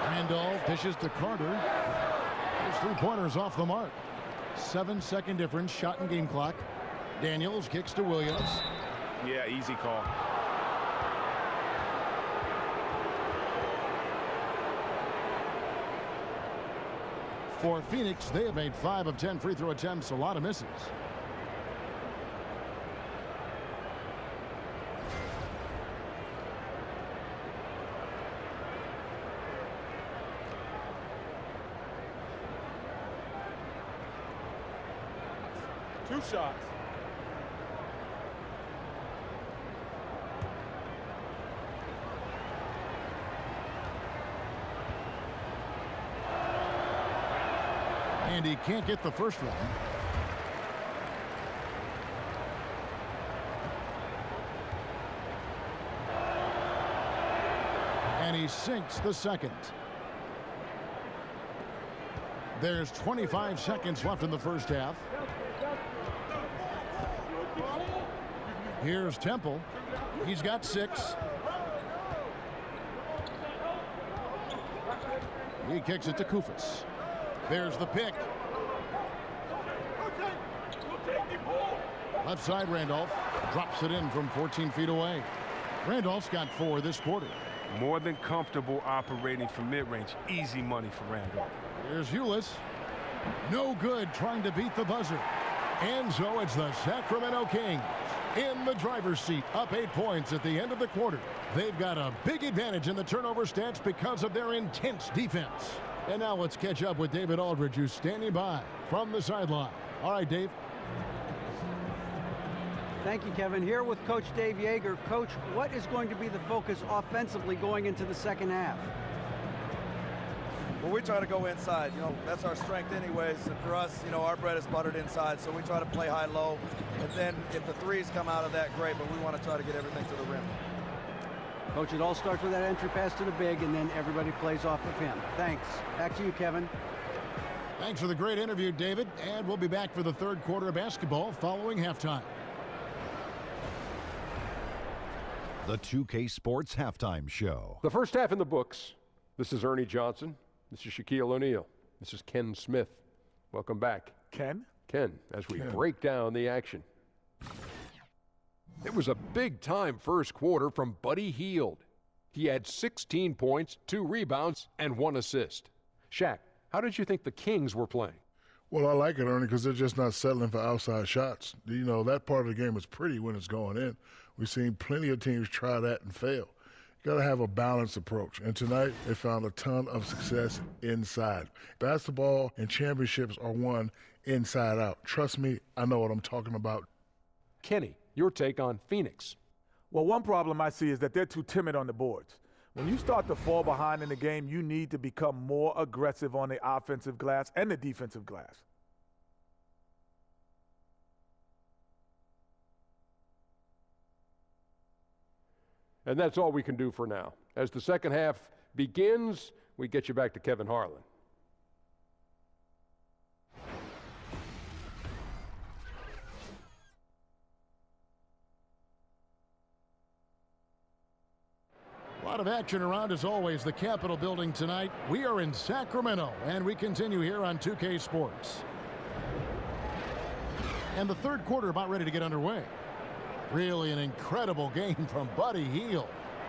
Randolph dishes to Carter. His three-pointers off the mark. 7-second difference, shot and game clock. Daniels kicks to Williams. Yeah, easy call. For Phoenix, they have made 5 of 10 free throw attempts, a lot of misses. Two shots. And he can't get the first one. And he sinks the second. There's 25 seconds left in the first half. Here's Temple. He's got 6. He kicks it to Koufos. There's the pick. Left side, Randolph drops it in from 14 feet away. Randolph's got 4 this quarter. More than comfortable operating from mid-range. Easy money for Randolph. Here's Ulis. No good trying to beat the buzzer. And so it's the Sacramento Kings in the driver's seat, up 8 points at the end of the quarter. They've got a big advantage in the turnover stats because of their intense defense. And now let's catch up with David Aldridge, who's standing by from the sideline. All right, Dave. Thank you, Kevin. Here with Coach Dave Yeager. Coach, what is going to be the focus offensively going into the second half? Well, we try to go inside. You know, that's our strength anyways. And for us, you know, our bread is buttered inside, so we try to play high-low. And then if the threes come out of that, great, but we want to try to get everything to the rim. Coach, it all starts with that entry pass to the big, and then everybody plays off of him. Thanks. Back to you, Kevin. Thanks for the great interview, David. And we'll be back for the third quarter of basketball following halftime. The 2K Sports Halftime Show. The first half in the books. This is Ernie Johnson. This is Shaquille O'Neal. This is Ken Smith. Welcome back. Ken? Ken, as we break down the action. It was a big-time first quarter from Buddy Hield. He had 16 points, 2 rebounds, and 1 assist. Shaq, how did you think the Kings were playing? Well, I like it, Ernie, because they're just not settling for outside shots. You know, that part of the game is pretty when it's going in. We've seen plenty of teams try that and fail. You got to have a balanced approach. And tonight, they found a ton of success inside. Basketball and championships are won inside out. Trust me, I know what I'm talking about. Kenny, your take on Phoenix. Well, one problem I see is that they're too timid on the boards. When you start to fall behind in the game, you need to become more aggressive on the offensive glass and the defensive glass. And that's all we can do for now. As the second half begins, we get you back to Kevin Harlan. A lot of action around, as always, the Capitol building tonight. We are in Sacramento, and we continue here on 2K Sports. And the third quarter about ready to get underway. Really an incredible game from Buddy Hield.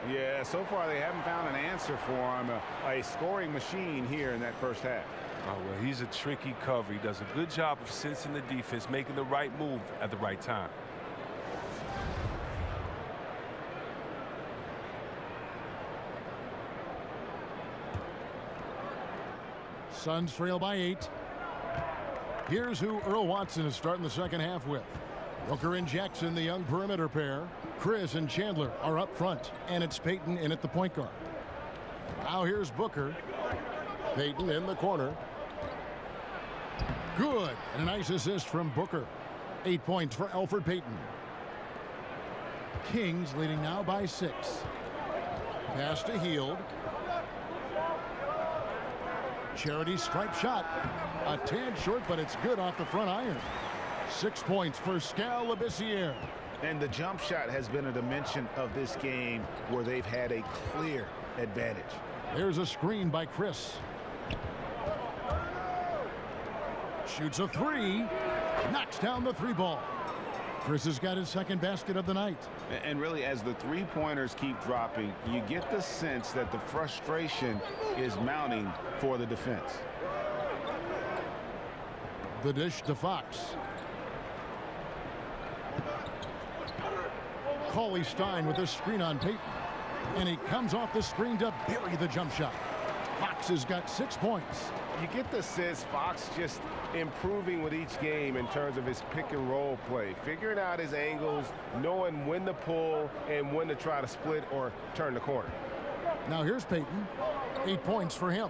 Yeah, so far they haven't found an answer for him. A scoring machine here in that first half. Oh, well, he's a tricky cover. He does a good job of sensing the defense, making the right move at the right time. Suns trail by 8. Here's who Earl Watson is starting the second half with. Booker and Jackson, the young perimeter pair. Chris and Chandler are up front, and it's Payton in at the point guard. Now here's Booker. Payton in the corner. Good. And a nice assist from Booker. 8 points for Elfrid Payton. Kings leading now by 6. Pass to Heald. Charity stripe shot. A tad short, but it's good off the front iron. 6 points for Skal Labissiere. And the jump shot has been a dimension of this game where they've had a clear advantage. There's a screen by Chris. Shoots a three. Knocks down the three ball. Chris has got his second basket of the night. And really, as the three-pointers keep dropping, you get the sense that the frustration is mounting for the defense. The dish to Fox. Cauley Stein with a screen on Payton. And he comes off the screen to bury the jump shot. Fox has got 6 points. You get the sense Fox just improving with each game in terms of his pick and roll play, figuring out his angles, knowing when to pull and when to try to split or turn the corner. Now here's Payton. 8 points for him.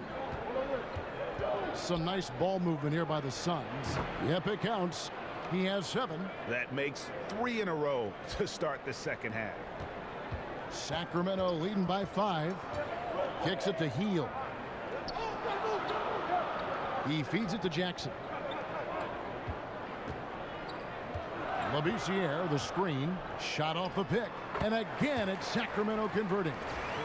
Some nice ball movement here by the Suns. Yep, it counts. He has 7. That makes 3 in a row to start the second half. Sacramento leading by 5. Kicks it to Heald. He feeds it to Jackson. Labissiere, the screen, shot off the pick. And again, it's Sacramento converting.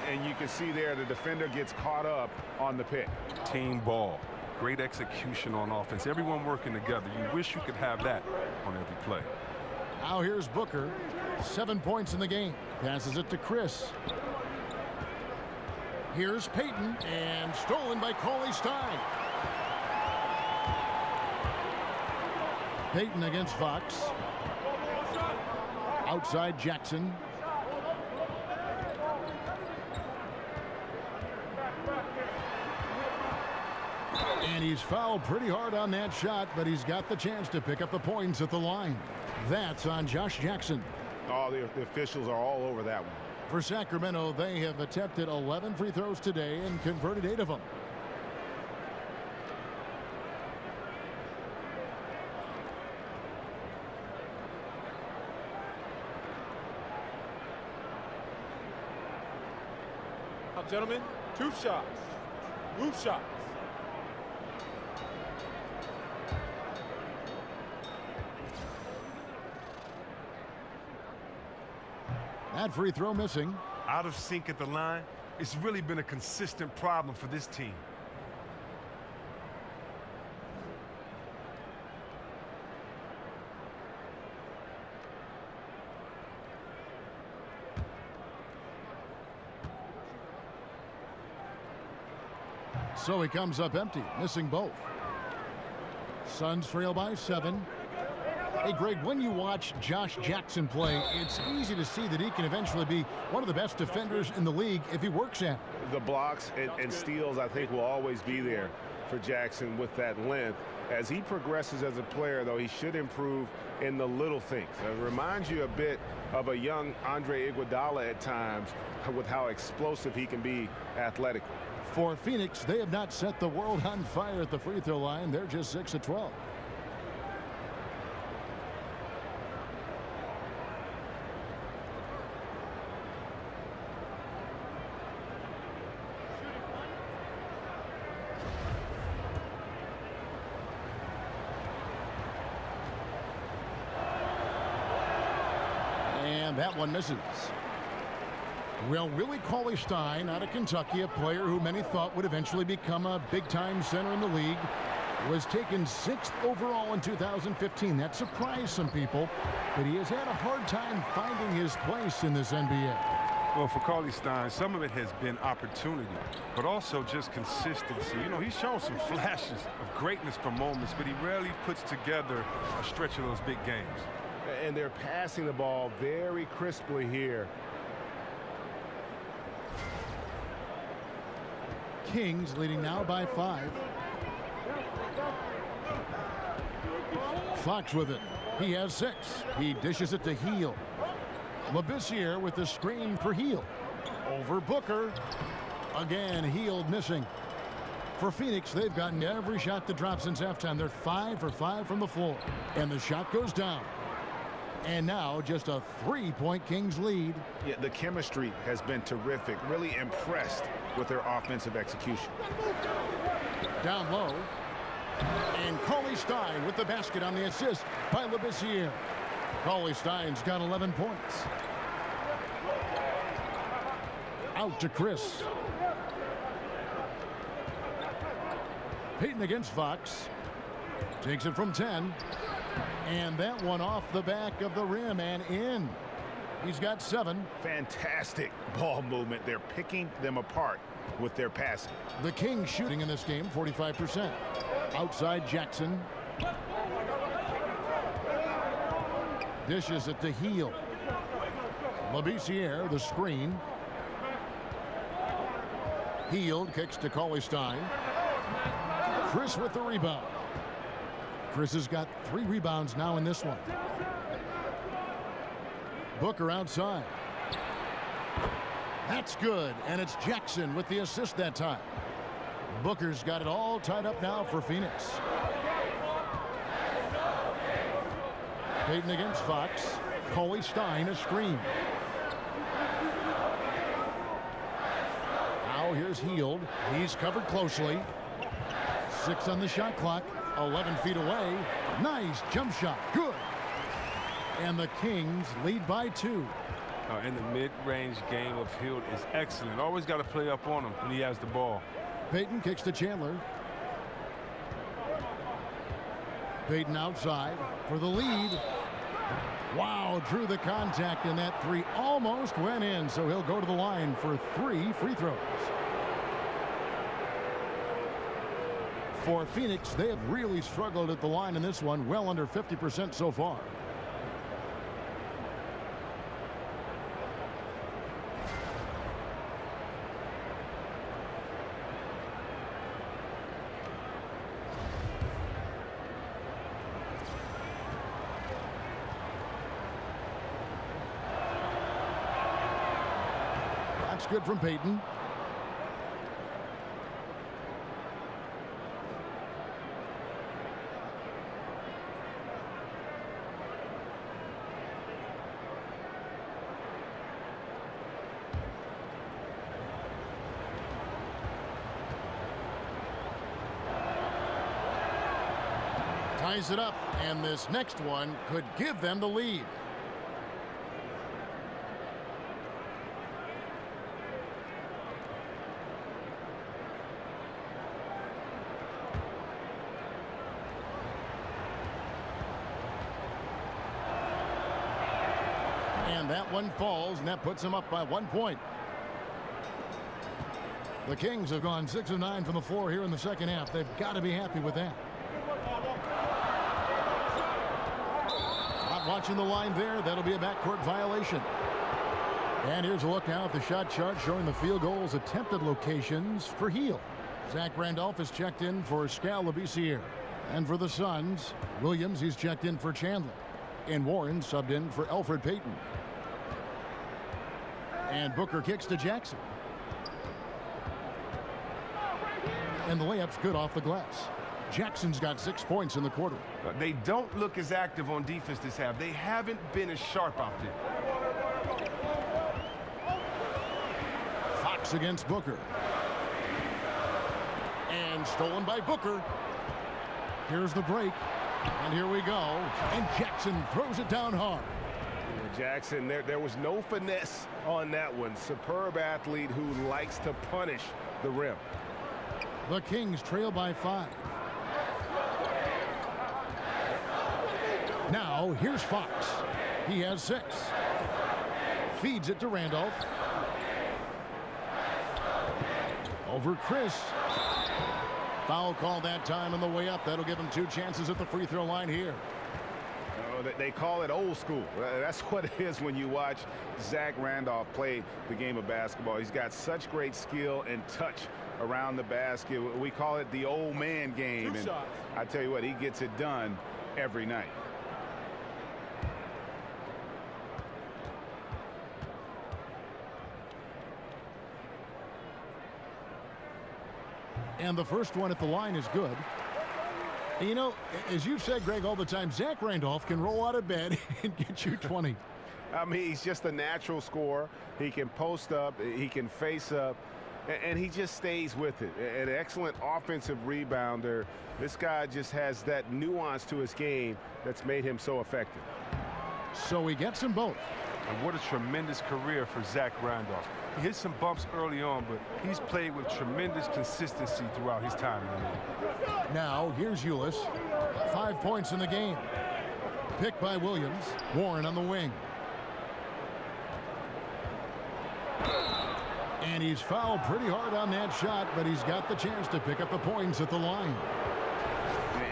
And you can see there the defender gets caught up on the pick. Team ball. Great execution on offense. Everyone working together. You wish you could have that on every play. Now here's Booker. 7 points in the game. Passes it to Chris. Here's Payton, and stolen by Cauley Stein. Payton against Fox. Outside Jackson. And he's fouled pretty hard on that shot, but he's got the chance to pick up the points at the line. That's on Josh Jackson. Oh, the officials are all over that one. For Sacramento, they have attempted 11 free throws today and converted 8 of them. Gentlemen, 2 shots. Roof shots. That free throw missing. Out of sync at the line. It's really been a consistent problem for this team. So he comes up empty, missing both. Suns trail by 7. Hey, Greg, when you watch Josh Jackson play, it's easy to see that he can eventually be one of the best defenders in the league if he works at it. The blocks and steals, I think, will always be there for Jackson with that length. As he progresses as a player, though, he should improve in the little things. It reminds you a bit of a young Andre Iguodala at times with how explosive he can be athletically. For Phoenix, they have not set the world on fire at the free throw line. They're just 6 of 12. And that one misses. Well, Willie Cauley Stein out of Kentucky, a player who many thought would eventually become a big-time center in the league, was taken 6th overall in 2015. That surprised some people, but he has had a hard time finding his place in this NBA. Well, for Cauley Stein, some of it has been opportunity, but also just consistency. You know, he's shown some flashes of greatness for moments, but he rarely puts together a stretch of those big games. And they're passing the ball very crisply here. Kings leading now by 5. Fox with it. He has 6. He dishes it to Heald. Labissiere with the screen for Heald. Over Booker. Again, Heald missing. For Phoenix, they've gotten every shot to drop since halftime. They're 5 for 5 from the floor. And the shot goes down. And now just a 3-point Kings lead. Yeah, the chemistry has been terrific. Really impressed with their offensive execution. Down low. And Cauley-Stein with the basket on the assist by Labissiere. Cauley-Stein's got 11 points. Out to Chris. Payton against Fox. Takes it from 10. And that one off the back of the rim and in. He's got 7. Fantastic ball movement. They're picking them apart with their passing. The Kings shooting in this game, 45%. Outside Jackson. Dishes it to Heel. Labissiere, the screen. Heel kicks to Cauley-Stein. Chris with the rebound. Chris has got 3 rebounds now in this one. Booker outside. That's good, and it's Jackson with the assist that time. Booker's got it all tied up now for Phoenix. Payton against Fox. Cauley-Stein a screen. Now here's Hield. He's covered closely. 6 on the shot clock. 11 feet away. Nice jump shot. Good. And the Kings lead by 2. And the mid-range game of Hield is excellent. Always got to play up on him when he has the ball. Payton kicks to Chandler. Payton outside for the lead. Wow, drew the contact, and that 3 almost went in, so he'll go to the line for 3 free throws. For Phoenix, they have really struggled at the line in this one, well under 50% so far. That's good from Payton. Ties it up, and this next one could give them the lead. And that one falls, and that puts them up by 1 point. The Kings have gone 6 of 9 from the floor here in the second half. They've got to be happy with that. Not watching the line there. That'll be a backcourt violation. And here's a look now at the shot chart showing the field goals attempted locations for Hield. Zach Randolph is checked in for Skal Labissiere. And for the Suns, Williams, he's checked in for Chandler. And Warren subbed in for Elfrid Payton. And Booker kicks to Jackson. And the layup's good off the glass. Jackson's got 6 points in the quarter. They don't look as active on defense this half. They haven't been as sharp out there. Fox against Booker. And stolen by Booker. Here's the break. And here we go. And Jackson throws it down hard. Jackson, there was no finesse on that one. Superb athlete who likes to punish the rim. The Kings trail by 5. Now, here's Fox. He has 6. Feeds it to Randolph. Over Chris. Foul call that time on the way up. That'll give him 2 chances at the free throw line here. They call it old school. That's what it is when you watch Zach Randolph play the game of basketball. He's got such great skill and touch around the basket. We call it the old man game. And I tell you what, he gets it done every night. And the first one at the line is good. You know, as you've said, Greg, all the time, Zach Randolph can roll out of bed and get you 20. I mean, he's just a natural scorer. He can post up, he can face up, and he just stays with it. An excellent offensive rebounder. This guy just has that nuance to his game that's made him so effective. So he gets them both. And what a tremendous career for Zach Randolph. He hit some bumps early on, but he's played with tremendous consistency throughout his time in the league. Now, here's Ulis. 5 points in the game. Picked by Williams. Warren on the wing. And he's fouled pretty hard on that shot, but he's got the chance to pick up the points at the line.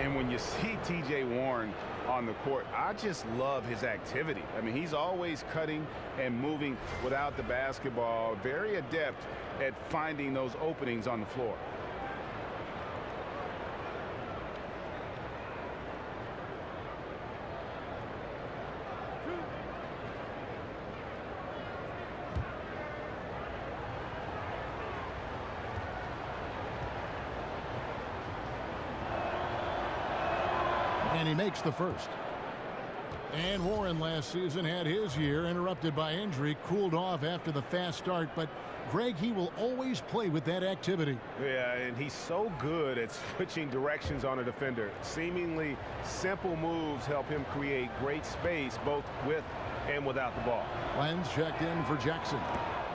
And when you see T.J. Warren on the court, I just love his activity. I mean, he's always cutting and moving without the basketball. Very adept at finding those openings on the floor. And he makes the first. And Warren last season had his year interrupted by injury, cooled off after the fast start. But, Greg, he will always play with that activity. Yeah, and he's so good at switching directions on a defender. Seemingly simple moves help him create great space both with and without the ball. Lenz checked in for Jackson.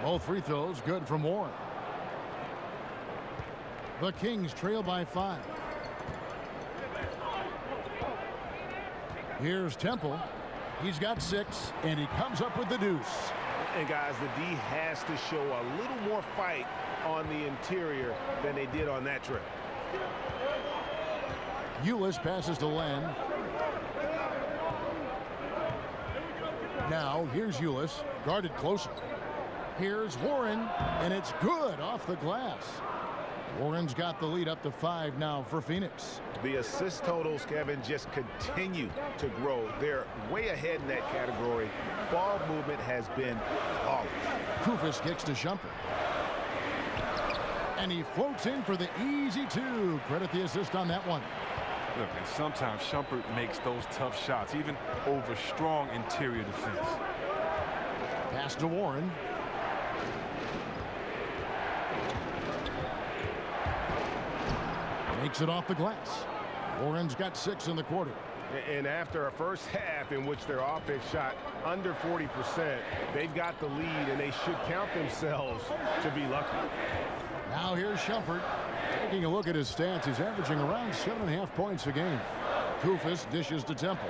Both free throws good from Warren. The Kings trail by 5. Here's Temple. He's got 6, and he comes up with the deuce. And, guys, the D has to show a little more fight on the interior than they did on that trip. Ulis passes to Len. Now, here's Ulis, guarded closer. Here's Warren, and it's good off the glass. Warren's got the lead up to 5 now for Phoenix. The assist totals, Kevin, just continue to grow. They're way ahead in that category. Ball movement has been flawless. Kufis kicks to Shumpert. And he floats in for the easy 2. Credit the assist on that one. Look, and sometimes Shumpert makes those tough shots, even over strong interior defense. Pass to Warren. Makes it off the glass. Warren's got 6 in the quarter. And after a first half in which their offense shot under 40%, they've got the lead, and they should count themselves to be lucky. Now here's Shumpert. Taking a look at his stats, he's averaging around 7.5 points a game. Kufis dishes to Temple.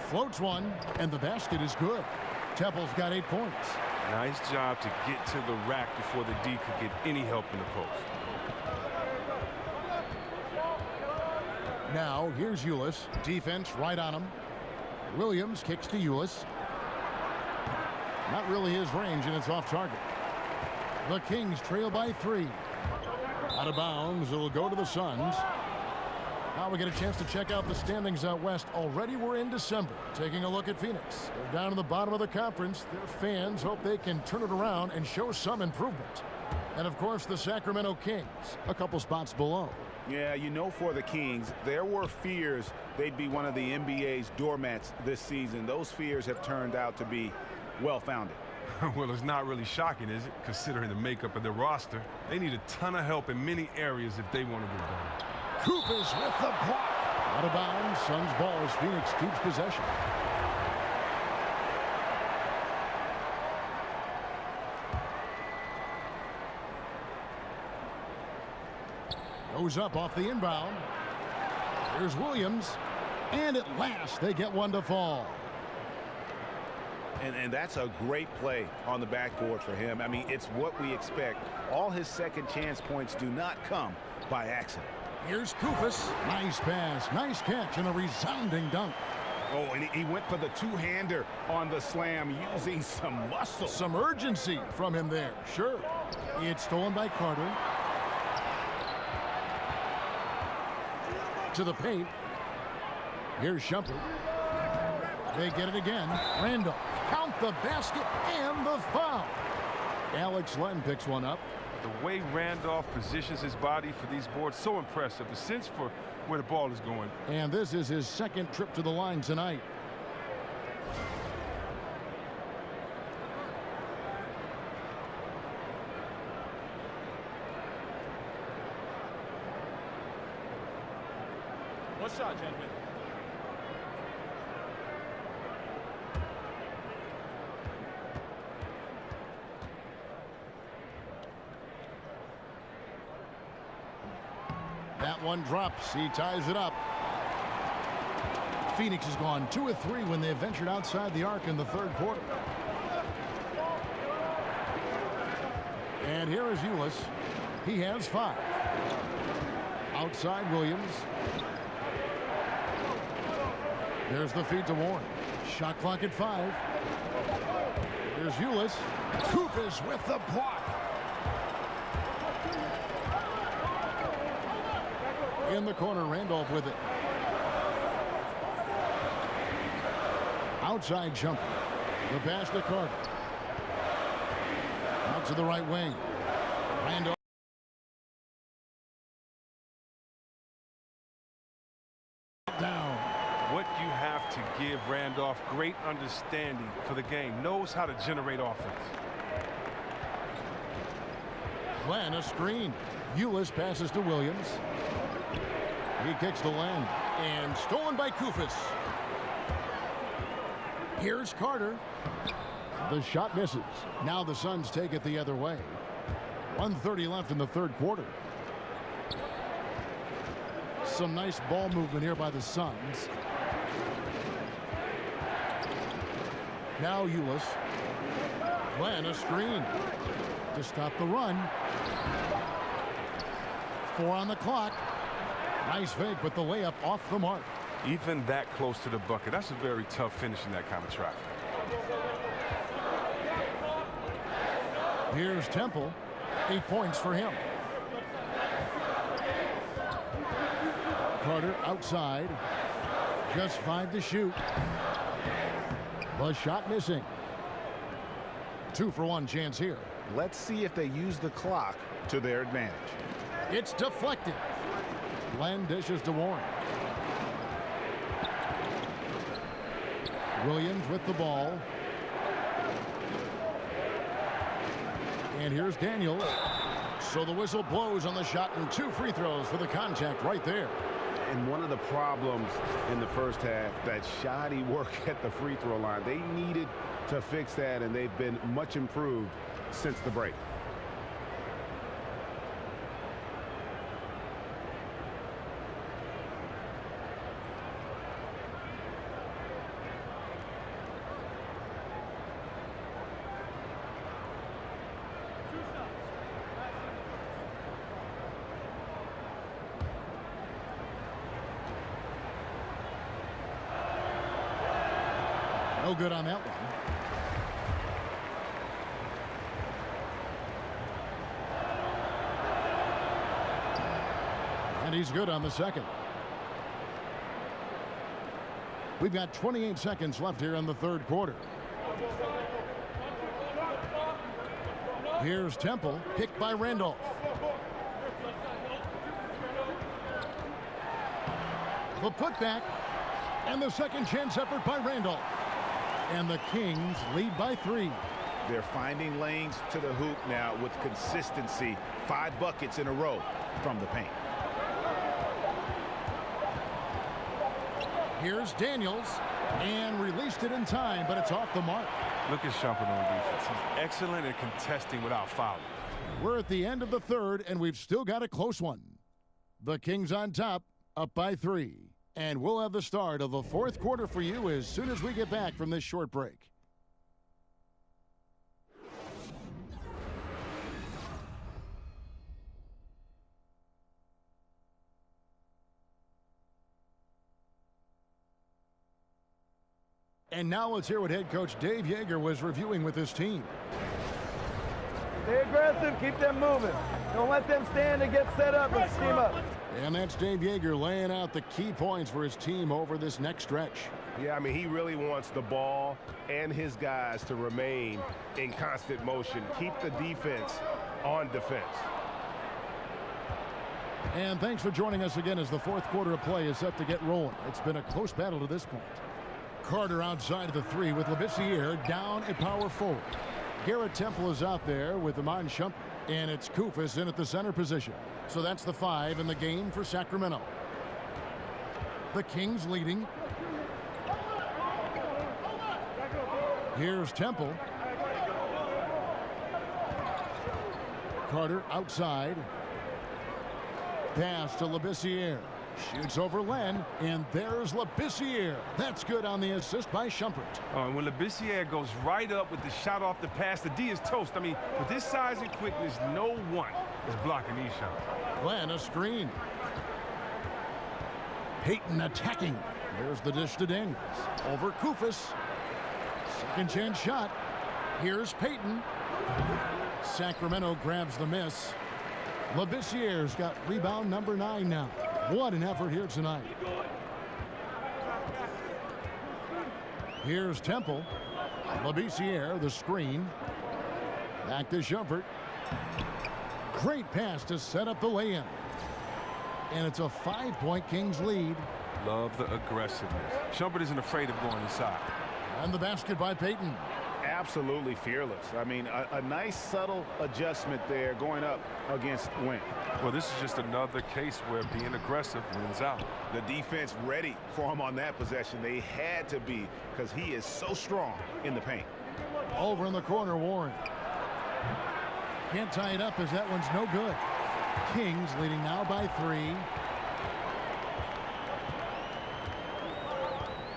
Floats one, and the basket is good. Temple's got 8 points. Nice job to get to the rack before the D could get any help in the post. Now, here's Ulis. Defense right on him. Williams kicks to Ulis. Not really his range, and it's off target. The Kings trail by 3. Out of bounds, it'll go to the Suns. Now we get a chance to check out the standings out west. Already we're in December. Taking a look at Phoenix. They're down in the bottom of the conference. Their fans hope they can turn it around and show some improvement. And, of course, the Sacramento Kings, a couple spots below. Yeah, you know, for the Kings, there were fears they'd be one of the NBA's doormats this season. Those fears have turned out to be well-founded. Well, it's not really shocking, is it, considering the makeup of their roster? They need a ton of help in many areas if they want to get better. Kufis with the block. Out of bounds, Suns ball as Phoenix keeps possession. Goes up off the inbound. Here's Williams. And at last, they get one to fall. And that's a great play on the backboard for him. I mean, it's what we expect. All his second chance points do not come by accident. Here's Kufis. Nice pass, nice catch, and a resounding dunk. Oh, and he went for the two-hander on the slam using some muscle. Some urgency from him there, sure. It's stolen by Carter. To the paint. Here's Shumpert. They get it again. Randolph. Count the basket and the foul. Alex Len picks one up. The way Randolph positions his body for these boards, so impressive. A sense for where the ball is going. And this is his second trip to the line tonight. One shot, gentlemen. That one drops. He ties it up. Phoenix has gone 2 of 3 when they ventured outside the arc in the third quarter. And here is Ulis. He has 5. Outside Williams. There's the feed to Warren. Shot clock at 5. Here's Ulis. Kupis with the block. In the corner, Randolph with it. Outside jumper. The pass to Carter. Out to the right wing. Randolph. Down. What you have to give Randolph, great understanding for the game. Knows how to generate offense. Glenn, a screen. Ulis passes to Williams. He kicks to Len. And stolen by Kupis. Here's Carter. The shot misses. Now the Suns take it the other way. 1:30 left in the third quarter. Some nice ball movement here by the Suns. Now Ulis. Glenn, a screen to stop the run. 4 on the clock. Nice fake, but the layup off the mark. Even that close to the bucket, that's a very tough finish in that kind of traffic. Here's Temple. 8 points for him. Carter outside. Just 5 to shoot. The shot missing. 2-for-1 chance here. Let's see if they use the clock to their advantage. It's deflected. Glenn dishes to Warren. Williams with the ball. And here's Daniels. So the whistle blows on the shot and 2 free throws for the contact right there. And one of the problems in the first half, that shoddy work at the free throw line. They needed to fix that, and they've been much improved since the break. No good on that one. And he's good on the second. We've got 28 seconds left here in the third quarter. Here's Temple, picked by Randolph. The putback, and the second chance effort by Randolph. And the Kings lead by 3. They're finding lanes to the hoop now with consistency. 5 buckets in a row from the paint. Here's Daniels, and released it in time, but it's off the mark. Look at Shumpert on defense. He's excellent at contesting without fouling. We're at the end of the third, and we've still got a close one. The Kings on top, up by 3. And we'll have the start of the fourth quarter for you as soon as we get back from this short break. And now let's hear what head coach Dave Yeager was reviewing with his team. Stay aggressive, keep them moving. Don't let them stand and get set up and scheme up. And that's Dave Yeager laying out the key points for his team over this next stretch. Yeah, I mean, he really wants the ball and his guys to remain in constant motion. Keep the defense on defense. And thanks for joining us again as the fourth quarter of play is set to get rolling. It's been a close battle to this point. Carter outside of the 3 with Labissiere down at power forward. Garrett Temple is out there with Iman Shumpert. And it's Koufos in at the center position. So that's the 5 in the game for Sacramento. The Kings leading. Here's Temple. Carter outside. Pass to Labissiere. Shoots over Len, and there's Labissiere. That's good on the assist by Shumpert. And when Labissiere goes right up with the shot off the pass, the D is toast. I mean, with this size and quickness, no one is blocking these shots. Len, a screen. Payton attacking. There's the dish to Daniels. Over Koufos. Second chance shot. Here's Payton. Sacramento grabs the miss. Labissiere's got rebound number 9 now. What an effort here tonight. Here's Temple. Labissiere, the screen. Back to Shumpert. Great pass to set up the lay-in. And it's a 5-point Kings lead. Love the aggressiveness. Shumpert isn't afraid of going inside. And the basket by Payton. Absolutely fearless. I mean, a nice subtle adjustment there going up against Wynn. Well, this is just another case where being aggressive wins out. The defense ready for him on that possession. They had to be, because he is so strong in the paint. Over in the corner, Warren. Can't tie it up as that one's no good. Kings leading now by 3.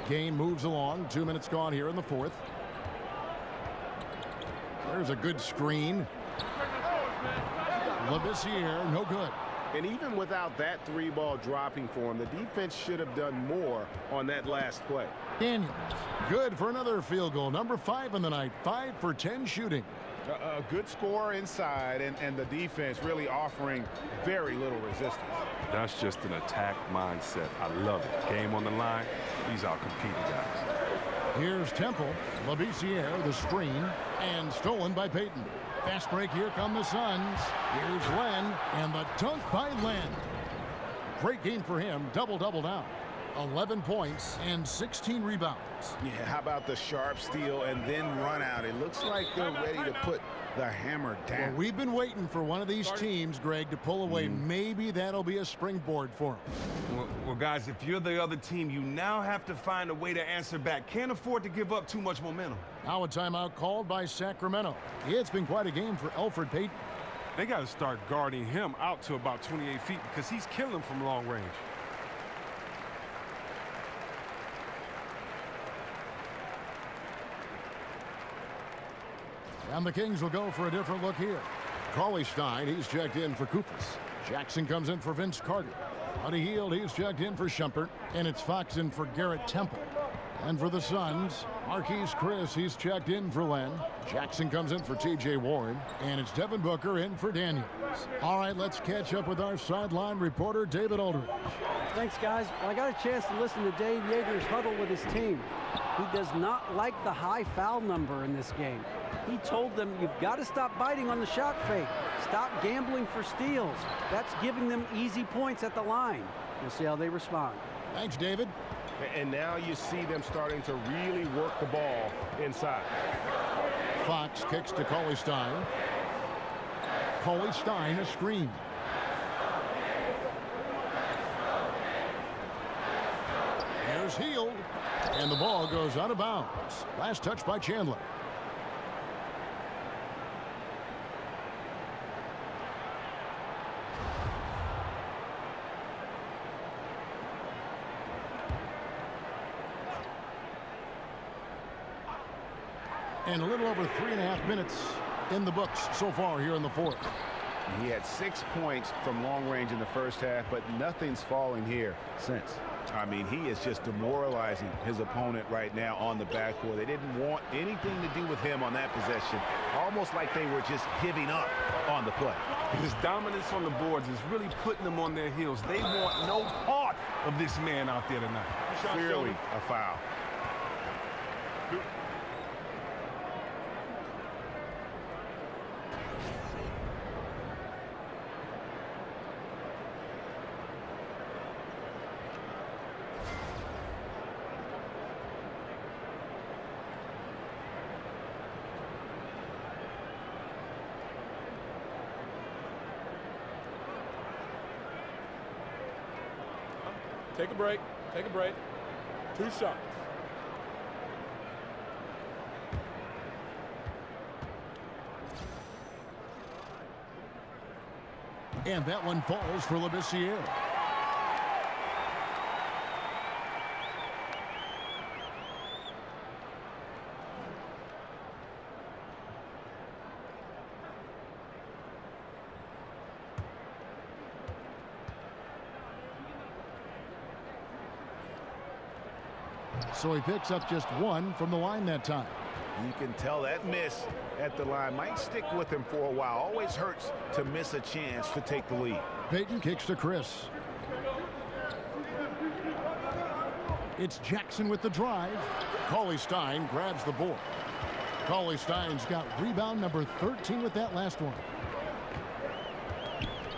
Game moves along. 2 minutes gone here in the fourth. There's a good screen. Labissiere, no good. And even without that 3-ball dropping for him, the defense should have done more on that last play. Daniels, good for another field goal. Number 5 in the night. 5 for 10 shooting. A good score inside, and the defense really offering very little resistance. That's just an attack mindset. I love it. Game on the line. These are competing guys. Here's Temple. Labissiere, the screen, and stolen by Payton. Fast break, here come the Suns. Here's Len, and the dunk by Len. Great game for him, double-double down. 11 points and 16 rebounds. Yeah, how about the sharp steal and then run out? It looks like they're ready to put the hammer down. Well, we've been waiting for one of these teams, Greg, to pull away. Maybe that'll be a springboard for them. Well, guys, if you're the other team, you now have to find a way to answer back. Can't afford to give up too much momentum. Now a timeout called by Sacramento. It's been quite a game for Elfrid Payton. They got to start guarding him out to about 28 feet because he's killing them from long range. And the Kings will go for a different look here. Cauley-Stein, he's checked in for Koufos. Jackson comes in for Vince Carter. Buddy Hield, he's checked in for Shumpert. And it's Fox in for Garrett Temple. And for the Suns, Marquise Chris, he's checked in for Len. Jackson comes in for T.J. Warren. And it's Devin Booker in for Daniels. All right, let's catch up with our sideline reporter, David Aldridge. Thanks, guys. Well, I got a chance to listen to Dave Yeager's huddle with his team. He does not like the high foul number in this game. He told them, you've got to stop biting on the shot fake. Stop gambling for steals. That's giving them easy points at the line. We'll see how they respond. Thanks, David. And now you see them starting to really work the ball inside. Fox kicks to Cauley-Stein. Cauley-Stein, a screen. Here's Hield. And the ball goes out of bounds. Last touch by Chandler. And a little over 3.5 minutes in the books so far here in the fourth. He had 6 points from long range in the first half, but nothing's falling here since. I mean, he is just demoralizing his opponent right now on the backcourt. They didn't want anything to do with him on that possession, almost like they were just giving up on the play. His dominance on the boards is really putting them on their heels. They want no part of this man out there tonight. Clearly a foul. Take a break. Take a break. 2 shots. And that one falls for Labissiere. So he picks up just 1 from the line that time. You can tell that miss at the line might stick with him for a while. Always hurts to miss a chance to take the lead. Payton kicks to Chris. It's Jackson with the drive. Cauley-Stein grabs the board. Cauley-Stein's got rebound number 13 with that last one.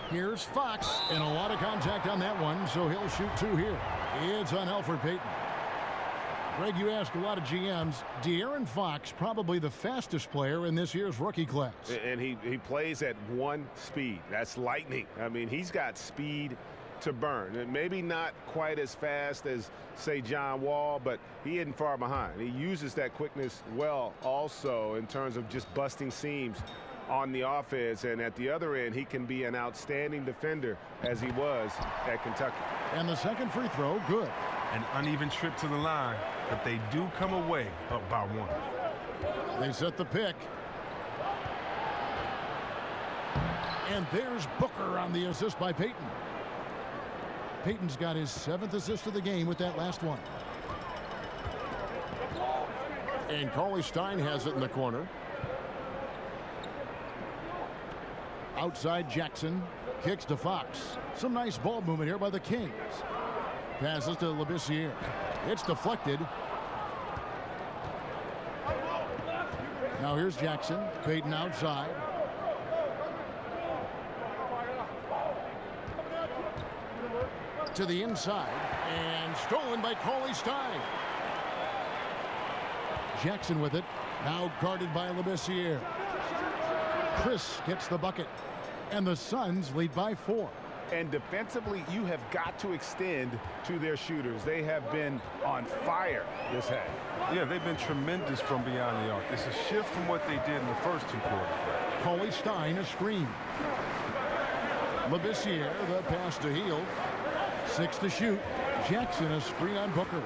Here's Fox, and a lot of contact on that one, so he'll shoot 2 here. It's on Elfrid Payton. Greg, you ask a lot of GMs. De'Aaron Fox, probably the fastest player in this year's rookie class. And he plays at 1 speed. That's lightning. I mean, he's got speed to burn. And maybe not quite as fast as, say, John Wall, but he isn't far behind. He uses that quickness well also in terms of just busting seams on the offense. And at the other end, he can be an outstanding defender as he was at Kentucky. And the second free throw, good. An uneven trip to the line, but they do come away up by 1. They set the pick. And there's Booker on the assist by Payton. Payton's got his 7th assist of the game with that last one. And Cauley-Stein has it in the corner. Outside Jackson. Kicks to Fox. Some nice ball movement here by the Kings. Passes to Labissiere. It's deflected. Now here's Jackson. Payton outside. To the inside. And stolen by Cauley-Stein. Jackson with it. Now guarded by Labissiere. Chris gets the bucket. And the Suns lead by 4. And defensively, you have got to extend to their shooters. They have been on fire this half. Yeah, they've been tremendous from beyond the arc. It's a shift from what they did in the first 2 quarters. Cauley-Stein a screen. Labissiere, the pass to Hield. 6 to shoot. Jackson a screen on Booker.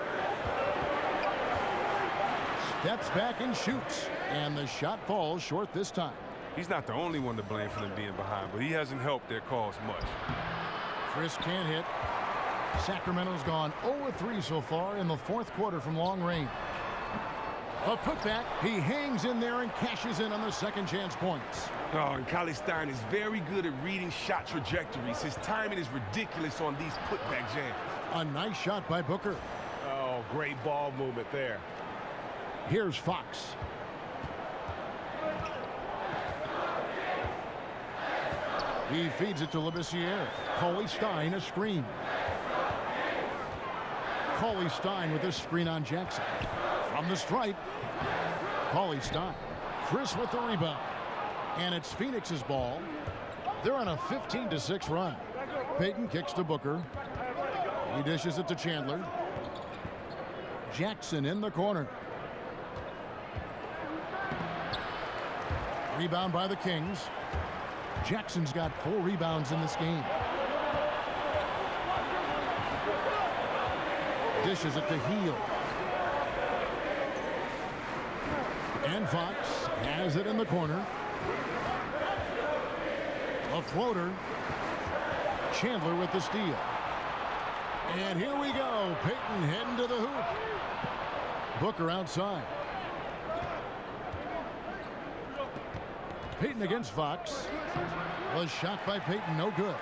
Steps back and shoots. And the shot falls short this time. He's not the only one to blame for them being behind, but he hasn't helped their cause much. Chris can't hit. Sacramento's gone 0-3 so far in the 4th quarter from long range. A putback. He hangs in there and cashes in on the second chance points. Oh, and Cauley-Stein is very good at reading shot trajectories. His timing is ridiculous on these putback jams. A nice shot by Booker. Oh, great ball movement there. Here's Fox. He feeds it to Labissiere. Cauley-Stein a screen. Cauley-Stein with a screen on Jackson. From the stripe. Cauley-Stein. Chris with the rebound. And it's Phoenix's ball. They're on a 15-6 run. Payton kicks to Booker. He dishes it to Chandler. Jackson in the corner. Rebound by the Kings. Jackson's got 4 rebounds in this game. Dishes it to Hield. And Fox has it in the corner. A floater. Chandler with the steal. And here we go. Payton heading to the hoop. Booker outside. Payton against Fox. Was shot by Payton, no good.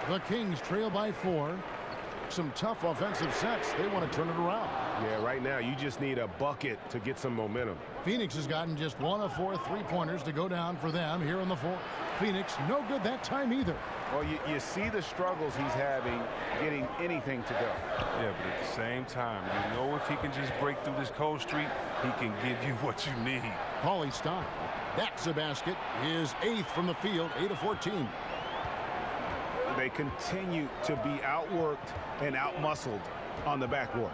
The Kings trail by 4. Some tough offensive sets. They want to turn it around. Yeah, right now you just need a bucket to get some momentum. Phoenix has gotten just 1 of 4 3-pointers to go down for them here in the 4th. Phoenix no good that time either. Well, you see the struggles he's having getting anything to go. Yeah, but at the same time, you know if he can just break through this cold streak, he can give you what you need. Cauley-Stein. That's a basket. His 8th from the field, 8 of 14. They continue to be outworked and outmuscled on the backboard.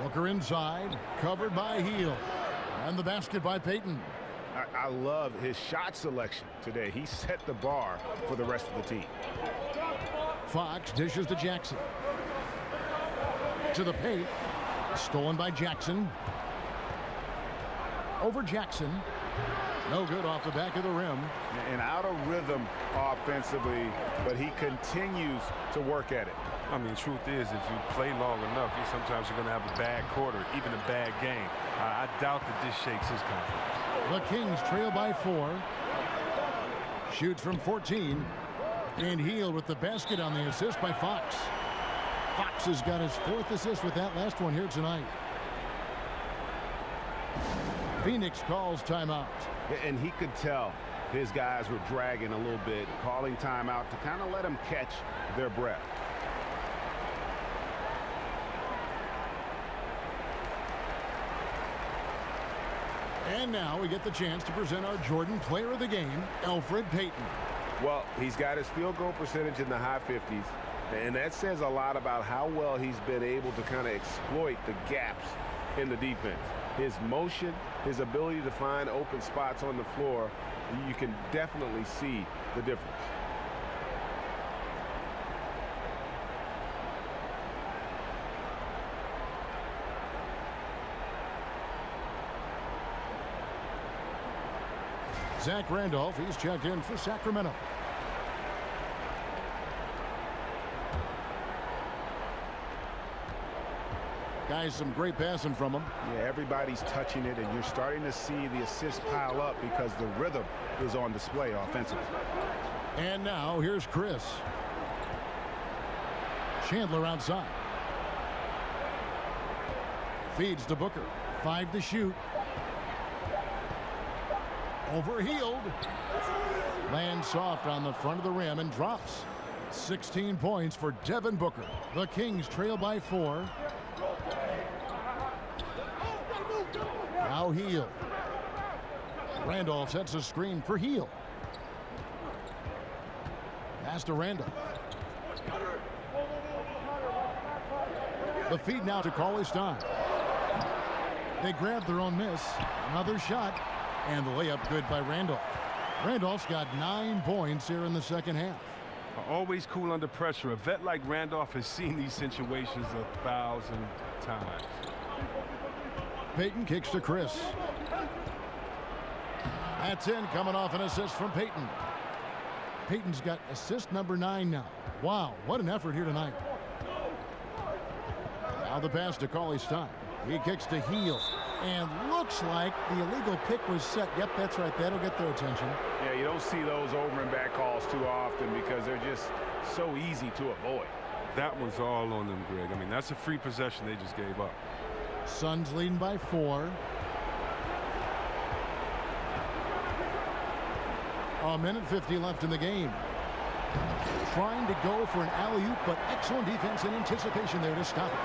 Booker inside, covered by Heel. And the basket by Payton. I love his shot selection today. He set the bar for the rest of the team. Fox dishes to Jackson. To the paint. Stolen by Jackson. Over Jackson. No good off the back of the rim. And out of rhythm offensively, but he continues to work at it. I mean, truth is, if you play long enough, sometimes you're going to have a bad quarter, even a bad game. I doubt that this shakes his confidence. The Kings trail by 4. Shoots from 14. And Heel with the basket on the assist by Fox. Fox has got his 4th assist with that last one here tonight. Phoenix calls timeout. And he could tell his guys were dragging a little bit, calling timeout to kind of let them catch their breath. And now we get the chance to present our Jordan Player of the Game, Elfrid Payton. Well, he's got his field goal percentage in the high 50s, and that says a lot about how well he's been able to kind of exploit the gaps in the defense. His motion, his ability to find open spots on the floor, you can definitely see the difference. Zach Randolph, he's checked in for Sacramento. Guys, some great passing from him. Yeah, everybody's touching it, and you're starting to see the assists pile up because the rhythm is on display offensively. And now here's Chris. Chandler outside. Feeds to Booker. 5 to shoot. Overhealed. Lands soft on the front of the rim and drops. 16 points for Devin Booker. The Kings trail by 4. Now Heel. Randolph sets a screen for Heel. Pass to Randolph. The feed now to Cauley Stein. They grab their own miss. Another shot. And the layup good by Randolph. Randolph's got 9 points here in the second half. Always cool under pressure. A vet like Randolph has seen these situations 1,000 times. Payton kicks to Chris. That's in, coming off an assist from Payton. Payton's got assist number 9 now. Wow, what an effort here tonight. Now the pass to Cauley Stein. He kicks to Heel. And looks like the illegal pick was set. Yep, that's right. That'll get their attention. Yeah, you don't see those over and back calls too often because they're just so easy to avoid. That was all on them, Greg. I mean, that's a free possession they just gave up. Suns leading by 4. A minute 50 left in the game. Trying to go for an alley-oop, but excellent defense and anticipation there to stop it.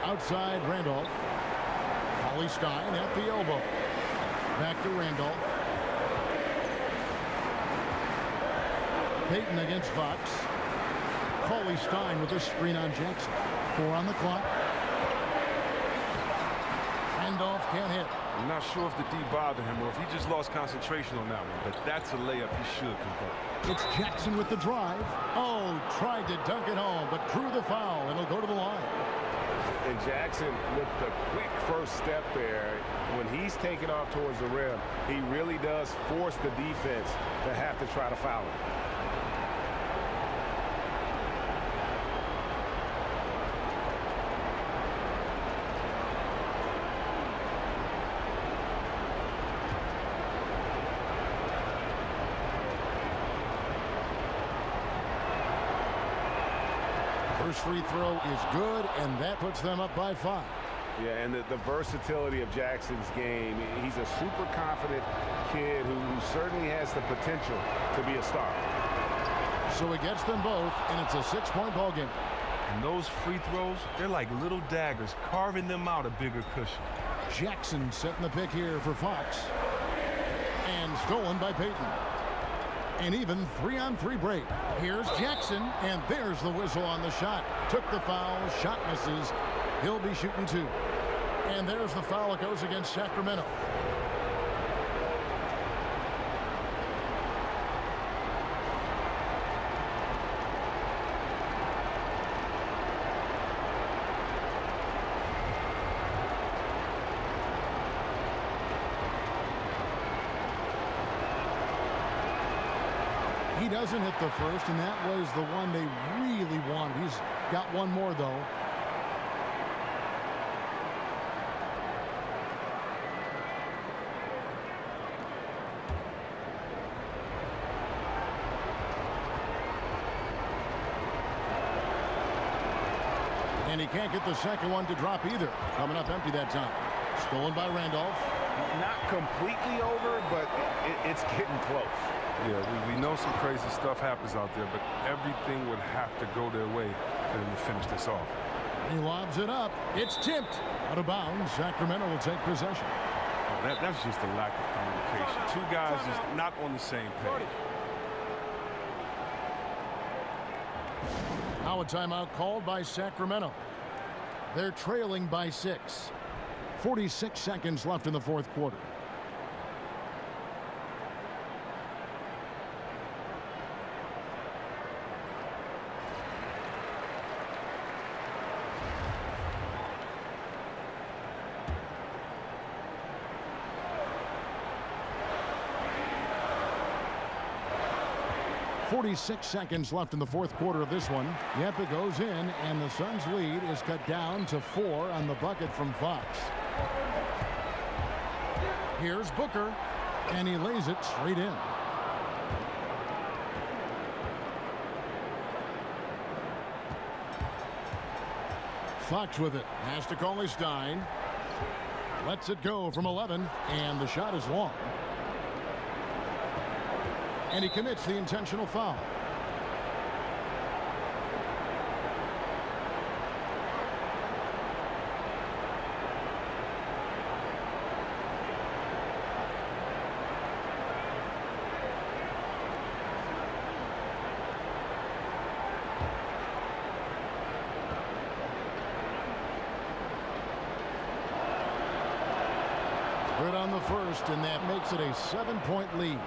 Outside Randolph. Cauley Stein at the elbow. Back to Randolph. Payton against Fox. Cauley Stein with a screen on Jackson. 4 on the clock. Randolph can't hit. I'm not sure if the D bothered him or if he just lost concentration on that one, but that's a layup he should convert. It's Jackson with the drive. Oh, tried to dunk it home, but drew the foul. It'll go to the line. And Jackson with the quick first step there, when he's taking off towards the rim, he really does force the defense to have to try to foul him. First free throw is good, and that puts them up by 5. Yeah, and the versatility of Jackson's game. He's a super confident kid who certainly has the potential to be a star. So he gets them both, and it's a 6-point ball game. And those free throws, they're like little daggers, carving them out a bigger cushion. Jackson setting the pick here for Fox. And stolen by Payton. An even 3-on-3 break. Here's Jackson, and there's the whistle on the shot. Took the foul, shot misses. He'll be shooting 2. And there's the foul. It goes against Sacramento. He doesn't hit the first, and that was the one they really wanted. He's got one more, though. And he can't get the second one to drop either. Coming up empty that time. Stolen by Randolph. Not completely over, but it's getting close. Yeah, we know some crazy stuff happens out there, but everything would have to go their way for them to finish this off. He lobs it up. It's tipped. Out of bounds. Sacramento will take possession. Oh, that's just a lack of communication. Two guys just not on the same page. Now a timeout called by Sacramento. They're trailing by 6. 46 seconds left in the fourth quarter. .46 seconds left in the fourth quarter of this one. Yep, it goes in, and the Suns' lead is cut down to 4 on the bucket from Fox. Here's Booker, and he lays it straight in. Fox with it. Has to call his Stein. Lets it go from 11, and the shot is long. And he commits the intentional foul. Good on the first, and that makes it a 7-point lead.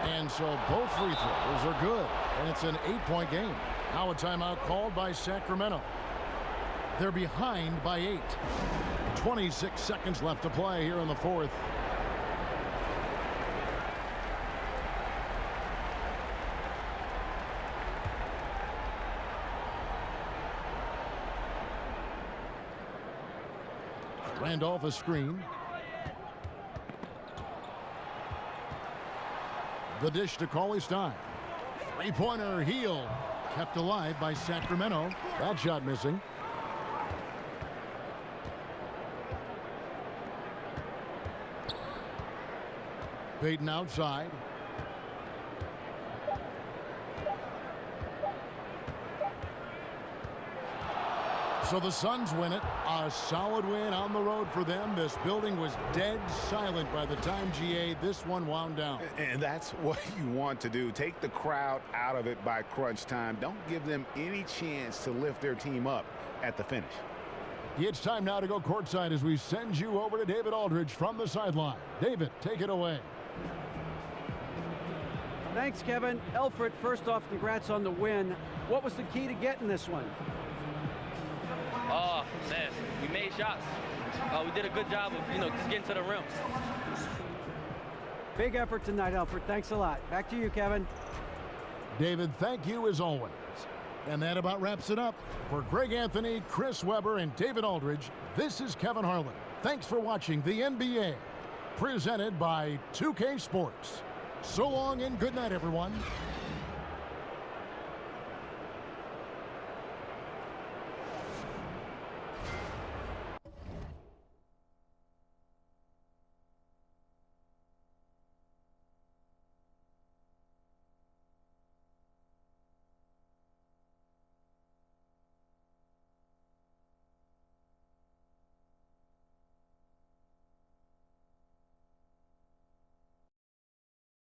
And so both free throws are good, and it's an 8-point game. Now a timeout called by Sacramento. They're behind by 8. 26 seconds left to play here in the fourth. Randolph a screen. The dish to Cauley-Stein. Three-pointer heel. Kept alive by Sacramento. That shot missing. Payton outside. So the Suns win it. A solid win on the road for them. This building was dead silent by the time, GA, this one wound down. And that's what you want to do. Take the crowd out of it by crunch time. Don't give them any chance to lift their team up at the finish. It's time now to go courtside as we send you over to David Aldridge from the sideline. David, take it away. Thanks, Kevin. Elfrid, first off, congrats on the win. What was the key to getting this one? Oh, man, we made shots. We did a good job of, just getting to the rim. Big effort tonight, Elfrid. Thanks a lot. Back to you, Kevin. David, thank you as always. And that about wraps it up. For Greg Anthony, Chris Webber, and David Aldridge, this is Kevin Harlan. Thanks for watching the NBA, presented by 2K Sports. So long and good night, everyone.